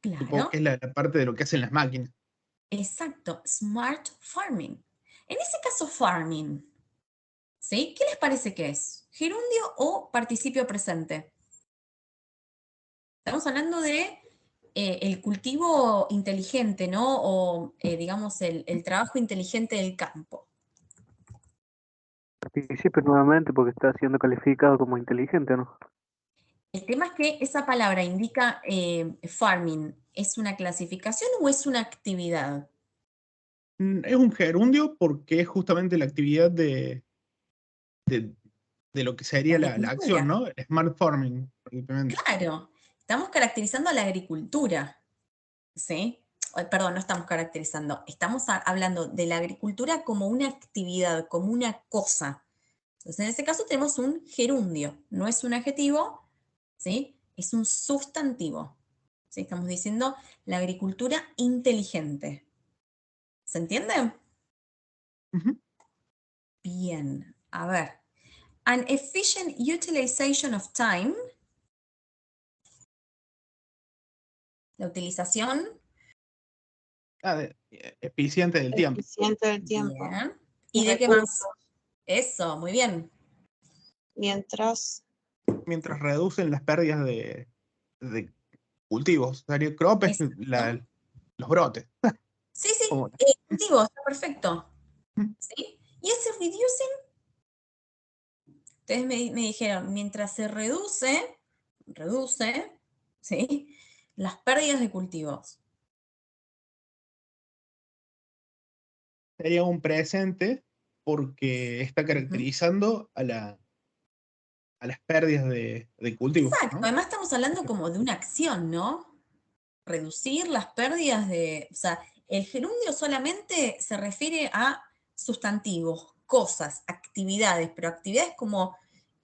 Supongo que Claro. es la parte de lo que hacen las máquinas. Exacto, smart farming. En ese caso, farming, ¿sí? ¿Qué les parece que es? ¿Gerundio o participio presente? Estamos hablando de el cultivo inteligente, ¿no? O, digamos, el trabajo inteligente del campo. Participe nuevamente porque está siendo calificado como inteligente, ¿no? El tema es que esa palabra indica farming. ¿Es una clasificación o es una actividad? Es un gerundio porque es justamente la actividad de lo que sería la acción, Agricultura. ¿no? El smart farming, prácticamente. Claro, estamos caracterizando a la agricultura, ¿sí? Perdón, no estamos caracterizando, estamos hablando de la agricultura como una actividad, como una cosa. Entonces, en este caso tenemos un gerundio, no es un adjetivo, ¿sí? Es un sustantivo. ¿Sí? Estamos diciendo la agricultura inteligente. ¿Se entiende? Ujú. Bien, a ver. An efficient utilization of time. La utilización. Eficiente del tiempo. Eficiente del tiempo. Bien. Y ¿Y de qué recursos. más? Eso, muy bien. Mientras Mientras reducen las pérdidas de cultivos. Sería crop es Exacto. los brotes. Sí, sí, Como- cultivo, está perfecto. Ujú. ¿Sí? Y ese reducing, ustedes me dijeron, mientras se reduce, ¿sí? Las pérdidas de cultivos. Sería un presente porque está caracterizando a las pérdidas de cultivos, Exacto, ¿no? además estamos hablando como de una acción, ¿no? Reducir las pérdidas de, o sea, El gerundio solamente se refiere a sustantivos, cosas, actividades, pero actividades como,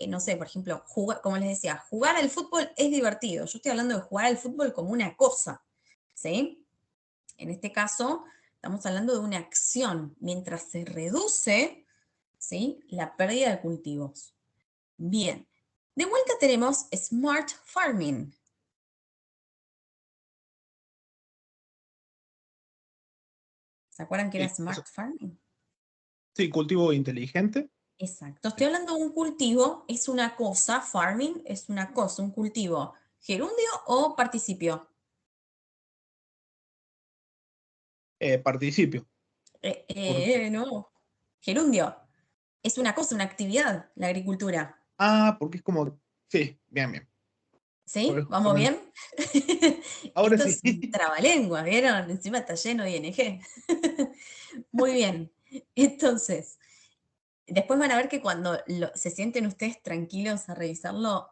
no sé, por ejemplo, jugar, como les decía, jugar al fútbol es divertido. Yo estoy hablando de jugar al fútbol como una cosa, ¿sí? En este caso, estamos hablando de una acción, mientras se reduce, ¿sí?, la pérdida de cultivos. Bien, de vuelta tenemos Smart Farming. ¿Se acuerdan que era Sí, Smart Farming? sí, cultivo inteligente. Exacto. Estoy hablando de un cultivo, es una cosa, farming es una cosa, un cultivo. ¿Gerundio o participio? Participio. Porque, No. Gerundio. Es una cosa, una actividad, la agricultura. porque es como, sí, bien, bien. ¿Sí? ¿Vamos Justamente. bien? Ahora Esto sí. es un trabalengua, ¿vieron? Encima está lleno de ING. Muy bien. Entonces, después van a ver que cuando se sienten ustedes tranquilos a revisarlo,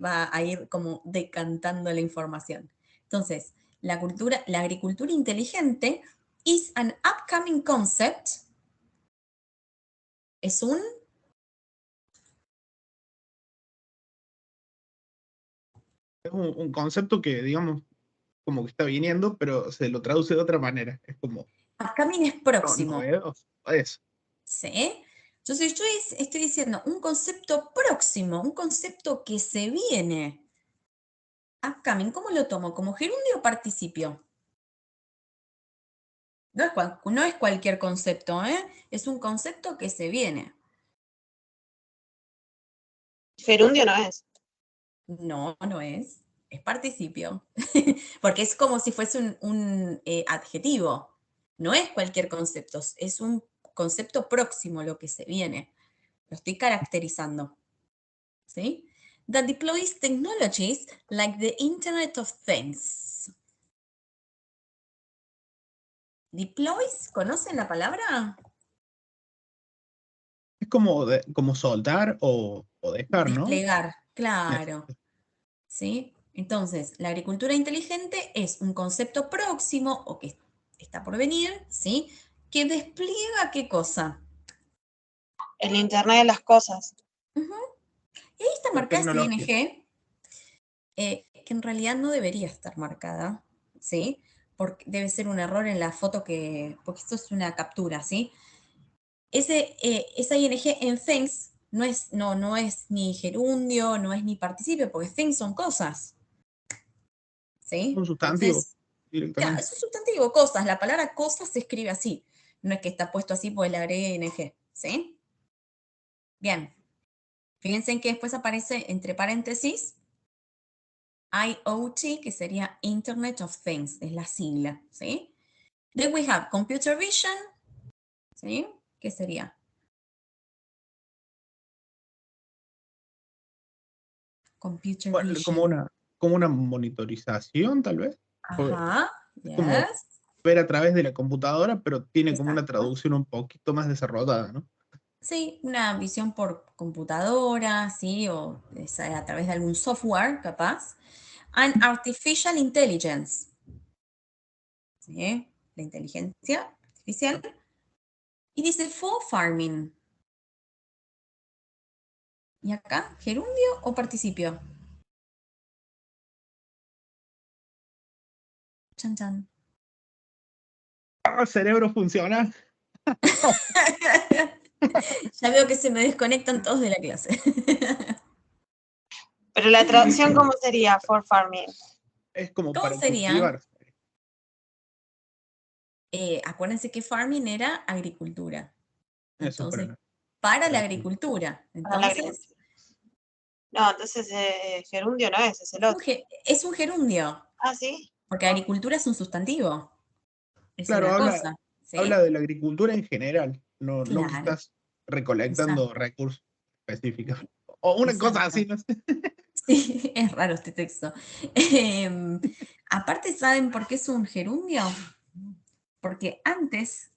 va a ir como decantando la información. Entonces, la agricultura inteligente is an upcoming concept. Es un Es un concepto que, digamos, como que está viniendo, pero se lo traduce de otra manera. Es como, upcoming es no, próximo. novedoso. Eso. ¿Sí? Entonces, yo estoy diciendo un concepto próximo, un concepto que se viene. Upcoming, ¿cómo lo tomo? ¿Como gerundio o participio? No es cualquier concepto, ¿eh? Es un concepto que se viene. Gerundio no es. No, no es. Es participio. Porque es como si fuese un adjetivo. No es cualquier concepto, es un concepto próximo lo que se viene. Lo estoy caracterizando. ¿Sí? That deploys technologies like the Internet of Things. ¿Deploys? ¿Conocen la palabra? Es como, como soltar o dejar, ¿no? Desplegar, Eso. claro. ¿Sí? Entonces, la agricultura inteligente es un concepto próximo o que está por venir, ¿sí? Que despliega qué cosa. El Internet de las cosas. Ujú. Y ahí está La marcada esta tecnología. ING, que en realidad no debería estar marcada, ¿sí? Porque debe ser un error en la foto porque esto es una captura, ¿sí? Esa ING en things no es ni gerundio, no es ni participio, porque things son cosas, ¿sí? Un sustantivo Entonces, claro, directamente. es un sustantivo, cosas. La palabra cosas se escribe así. No es que está puesto así porque le agregué ing, ¿sí? Bien. Fíjense en que después aparece entre paréntesis IoT, que sería Internet of Things, es la sigla, ¿sí? Then we have Computer Vision, ¿sí? ¿Qué sería? Computer Bueno, Vision. como una monitorización, tal vez. Porque Ajá, es como yes, ver a través de la computadora, pero tiene como una exacto. traducción un poquito más desarrollada, ¿no? Sí, una visión por computadora, ¿sí? O a través de algún software, capaz. And Artificial Intelligence, ¿sí? La inteligencia artificial. Y dice for farming. ¿Y acá, gerundio o participio? Chan, chan. ¡Ah, cerebro funciona! Ya veo que se me desconectan todos de la clase. Pero la traducción, ¿cómo sería for farming? Es como ¿Cómo para sería? cultivar. Acuérdense que farming era agricultura. Eso, pero Entonces, no. para la Para agricultura. Para la Entonces, agricultura. No, entonces gerundio no es el otro. es un gerundio, Ah, sí. porque agricultura es un sustantivo, es Claro, una cosa, habla ¿sí? de la agricultura en general, no que Claro, estás recolectando exacto, recursos específicos. O una cosa exacto. así, no sé. Sí, es raro este texto. Em, Aparte, ¿saben por qué es un gerundio? Porque antes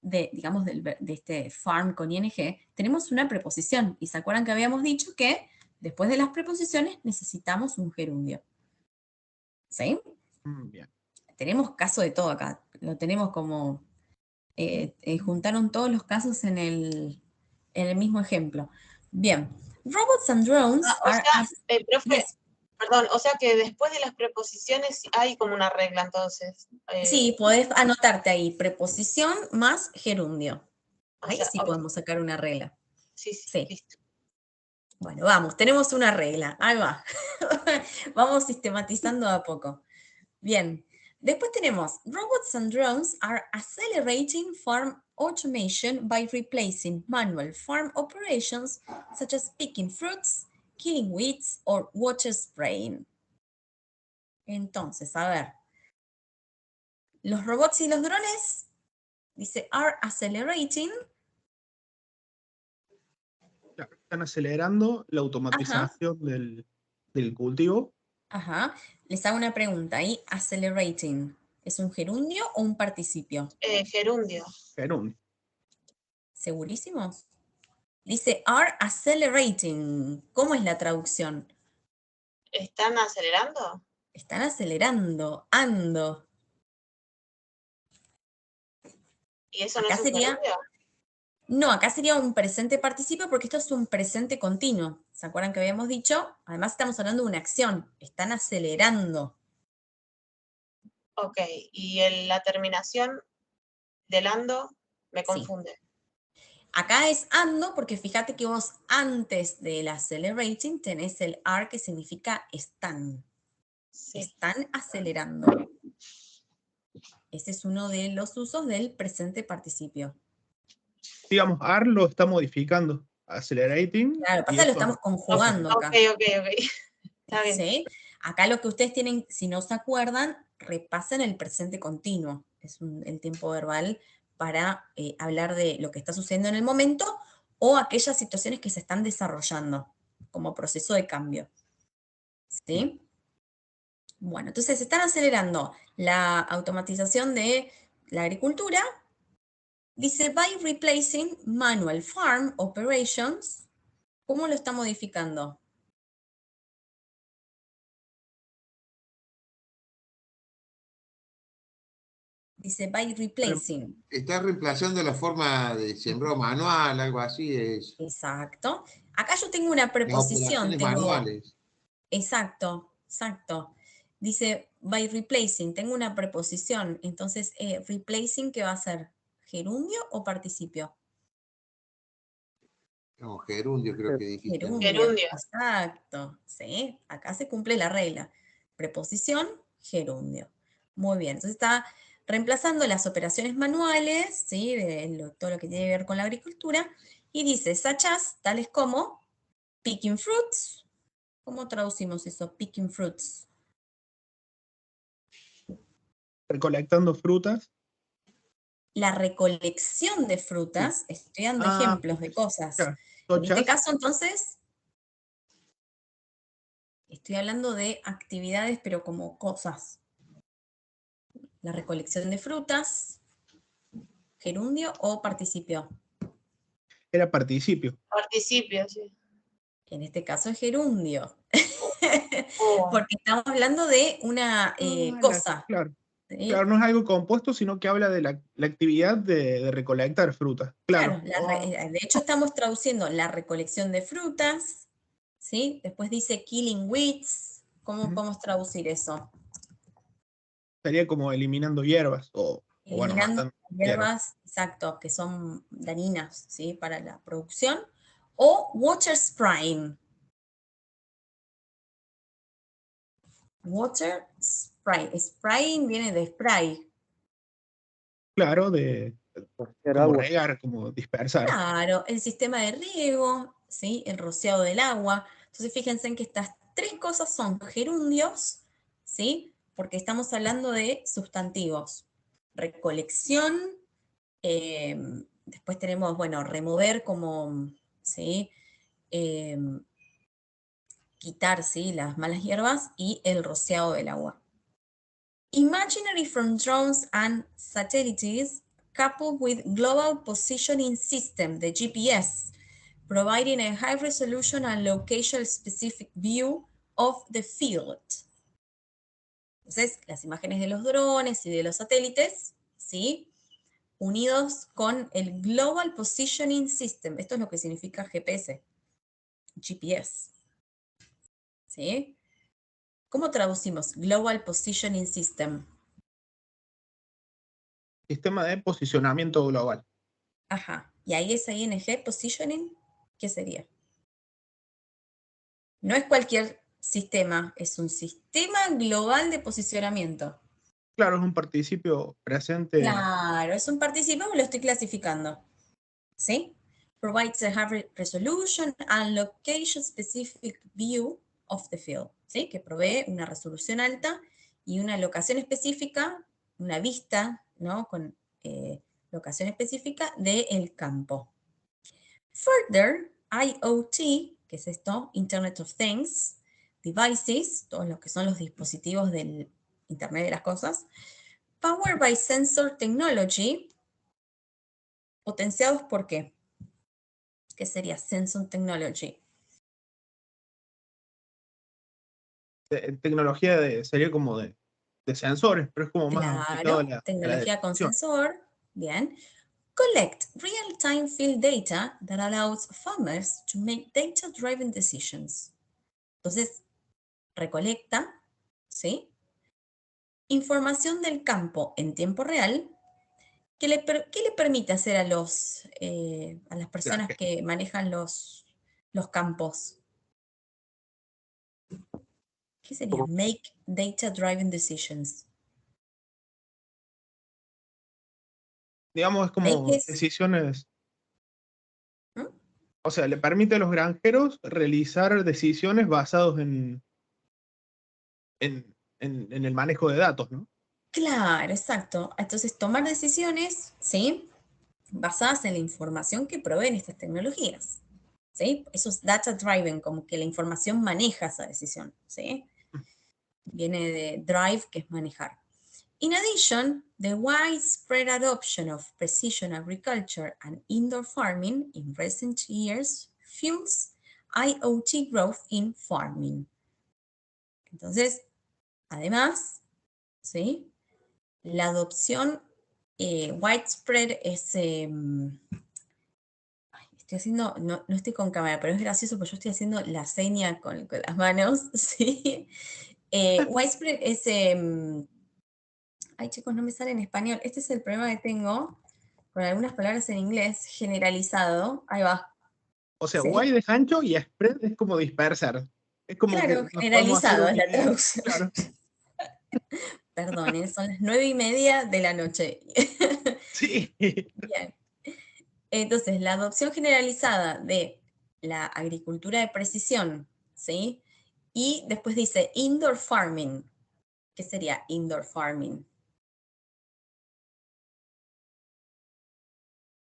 digamos, de este farm con ing, tenemos una preposición. Y se acuerdan que habíamos dicho que después de las preposiciones necesitamos un gerundio. ¿Sí? Bien. tenemos caso de todo acá. Lo tenemos como, juntaron todos los casos en el mismo ejemplo. Bien. Robots and drones O are sea, profe, yes. perdón, o sea que después de las preposiciones hay como una regla entonces. Sí, podés anotarte ahí, preposición más gerundio. O Ahí sea, sí ok, podemos sacar una regla. sí, Sí. listo. Bueno, vamos, tenemos una regla. Ahí va. Vamos sistematizando a poco. Bien. Después tenemos, robots and drones are accelerating farm automation by replacing manual farm operations such as picking fruits, killing weeds, or water spraying. Entonces, a ver, los robots y los drones, dice, are accelerating. Claro, están acelerando la Ajá, automatización del cultivo. ajá. Les hago una pregunta ahí. Accelerating, ¿es un gerundio o un participio? Gerundio. Gerundio. ¿Segurísimos? Dice are accelerating. ¿Cómo es la traducción? ¿Están acelerando? Están acelerando, ando. ¿Y eso no Acá es un sería, gerundio? no, acá sería un presente participio porque esto es un presente continuo. ¿Se acuerdan que habíamos dicho? Además estamos hablando de una acción. Están acelerando. Ok, y la terminación del ando me Sí. confunde. Acá es ando porque fíjate que vos antes del accelerating tenés el are que significa están. Sí. Están acelerando. Ese es uno de los usos del presente participio. Digamos, AR lo está modificando. Accelerating. Claro, Y pasa que lo eso estamos no. conjugando acá. Ok. Está bien. ¿Sí? Acá lo que ustedes tienen, si no se acuerdan, repasen el presente continuo. Es el tiempo verbal para hablar de lo que está sucediendo en el momento o aquellas situaciones que se están desarrollando como proceso de cambio. ¿Sí? Bueno, entonces están acelerando la automatización de la agricultura. Dice, by replacing manual farm operations. ¿Cómo lo está modificando? Dice, by replacing. Está reemplazando la forma de sembrado manual, algo así es. Exacto. Acá yo tengo una Las preposición, operaciones tengo, manuales. exacto. Dice by replacing, tengo una preposición, entonces replacing, ¿qué va a ser? ¿Gerundio o participio? No, gerundio creo que dijiste, ¿no? Gerundio. Exacto, ¿sí? Acá se cumple la regla. Preposición, gerundio. Muy bien, entonces está reemplazando las operaciones manuales, ¿sí? Todo lo que tiene que ver con la agricultura, y dice, such as, tales como, picking fruits. ¿Cómo traducimos eso? Picking fruits. Recolectando frutas. La recolección de frutas, estoy dando ejemplos de cosas. Claro. En este Tochas. caso, entonces, estoy hablando de actividades, pero como cosas. La recolección de frutas, gerundio o participio. Era participio. Participio, sí. En este caso es gerundio. Oh, Porque estamos hablando de una cosa. Claro. ¿Sí? Claro, no es algo compuesto, sino que habla de la actividad de recolectar frutas. Claro. Claro, de hecho estamos traduciendo la recolección de frutas, ¿sí? Después dice killing weeds. ¿Cómo Ujú. podemos traducir eso? Sería como eliminando hierbas o bueno, Eliminando matando hierbas. hierbas, exacto, que son dañinas, ¿sí? Para la producción. O water spraying. Water spray. Spraying viene de spray. Claro, de Rociar como agua. regar, como dispersar. Claro, el sistema de riego, ¿sí? El rociado del agua. Entonces fíjense en que estas tres cosas son gerundios, ¿sí? Porque estamos hablando de sustantivos. Recolección, después tenemos, bueno, remover como, ¿sí? Quitar, ¿sí? Las malas hierbas y el rociado del agua. Imaginary from drones and satellites coupled with global positioning system, the GPS, providing a high resolution and location specific view of the field. Entonces, las imágenes de los drones y de los satélites, ¿sí? Unidos con el Global Positioning System. Esto es lo que significa GPS. GPS. ¿Sí? ¿Cómo traducimos Global Positioning System? Sistema de posicionamiento global. Ajá. ¿Y ahí es ING, positioning? ¿Qué sería? No es cualquier sistema, es un sistema global de posicionamiento. Claro, es un participio presente. Claro, es un participio, lo estoy clasificando. ¿Sí? Provides a high resolution and location specific view of the field. ¿Sí? Que provee una resolución alta y una locación específica, una vista, ¿no? Con locación específica del campo. Further, IoT, que es esto, Internet of Things, devices, todos los que son los dispositivos del Internet de las cosas, powered by sensor technology, potenciados por qué? ¿Qué sería sensor technology? Tecnología sería como de sensores, pero es como más aplicado a Claro, la tecnología con detección. sensor, bien. Collect real-time field data that allows farmers to make data-driven decisions. Entonces, recolecta, ¿sí? Información del campo en tiempo real que ¿qué le permite hacer a las personas Claro, que manejan los campos? ¿Qué sería? Como, Make data-driven decisions. digamos, es Make como es, decisiones, ¿Mm? o sea, le permite a los granjeros realizar decisiones basados en el manejo de datos, ¿no? Claro, exacto. Entonces, tomar decisiones, ¿sí? Basadas en la información que proveen estas tecnologías, ¿sí? Eso es data driven, como que la información maneja esa decisión, ¿sí? Viene de drive, que es manejar. In addition, the widespread adoption of precision agriculture and indoor farming in recent years fuels IoT growth in farming. Entonces, además, ¿sí? La adopción widespread es... estoy haciendo, no estoy con cámara, pero es gracioso porque yo estoy haciendo la seña con las manos, ¿sí? Widespread es... ay, chicos, no me sale en español. Este es el problema que tengo con algunas palabras en inglés, generalizado. Ahí va. O sea, ¿Sí? wide es ancho y spread es como dispersar. Es como Claro, que nos podemos hacer generalizado es una la idea. traducción. Claro. Perdonen, son las 9:30 de la noche. Sí. Bien. Entonces, la adopción generalizada de la agricultura de precisión, ¿sí? Y después dice indoor farming. ¿Qué sería indoor farming?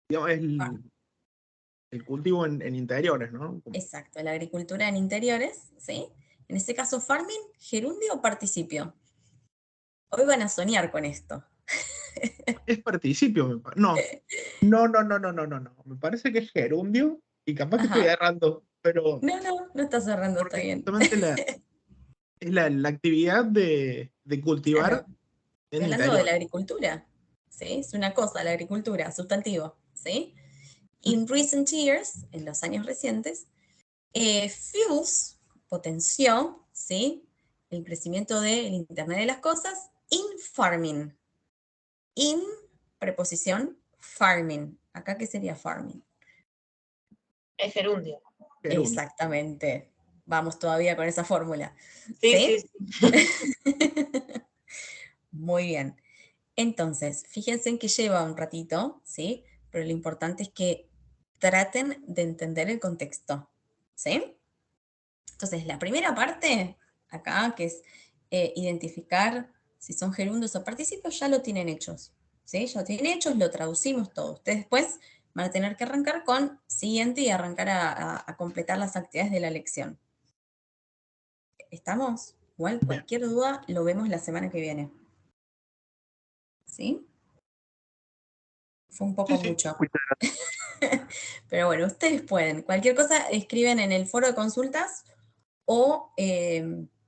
Digamos, es el cultivo en interiores, ¿no? Exacto, la agricultura en interiores, ¿sí? En este caso, farming, gerundio o participio. Hoy van a soñar con esto. Es participio, no. No. Me parece que es gerundio y capaz que estoy Ajá. errando, pero No estás cerrando, está porque bien. justamente es la actividad de cultivar Claro, en estoy hablando de la interiores. agricultura, ¿sí? Es una cosa, la agricultura, sustantivo, ¿sí? In recent years, en los años recientes, fuels potenció, ¿sí? El crecimiento del Internet de las cosas in farming. In, preposición, farming. ¿Acá qué sería farming? Es gerundio. Gerundio. Exactamente. Vamos todavía con esa fórmula. Sí, ¿Sí? sí, sí. Muy bien. Entonces, fíjense en que lleva un ratito, ¿sí? Pero lo importante es que traten de entender el contexto, ¿sí? Entonces, la primera parte, acá, que es identificar si son gerundios o participios, ya lo tienen hechos, ¿sí? Ya lo tienen hechos, lo traducimos todo. Ustedes después van a tener que arrancar con siguiente y arrancar a completar las actividades de la lección. ¿Estamos? Igual, Bien. cualquier duda lo vemos la semana que viene. ¿Sí? Fue un Sí, poco sí. mucho. muchas Pero bueno, ustedes pueden. Cualquier cosa escriben en el foro de consultas o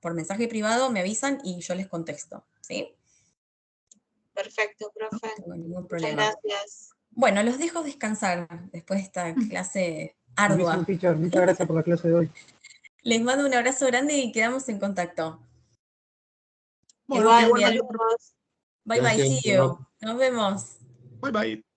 por mensaje privado me avisan y yo les contesto, ¿sí? Perfecto, profe. No tengo ningún Muchas problema. gracias. Bueno, los dejo descansar después de esta clase ardua. Buenísimo, teacher. Muchas gracias por la clase de hoy. Les mando un abrazo grande y quedamos en contacto. Bueno, Igual, bien. saludos. Bye bye, Gracias, see you. chao. Nos vemos. bye bye.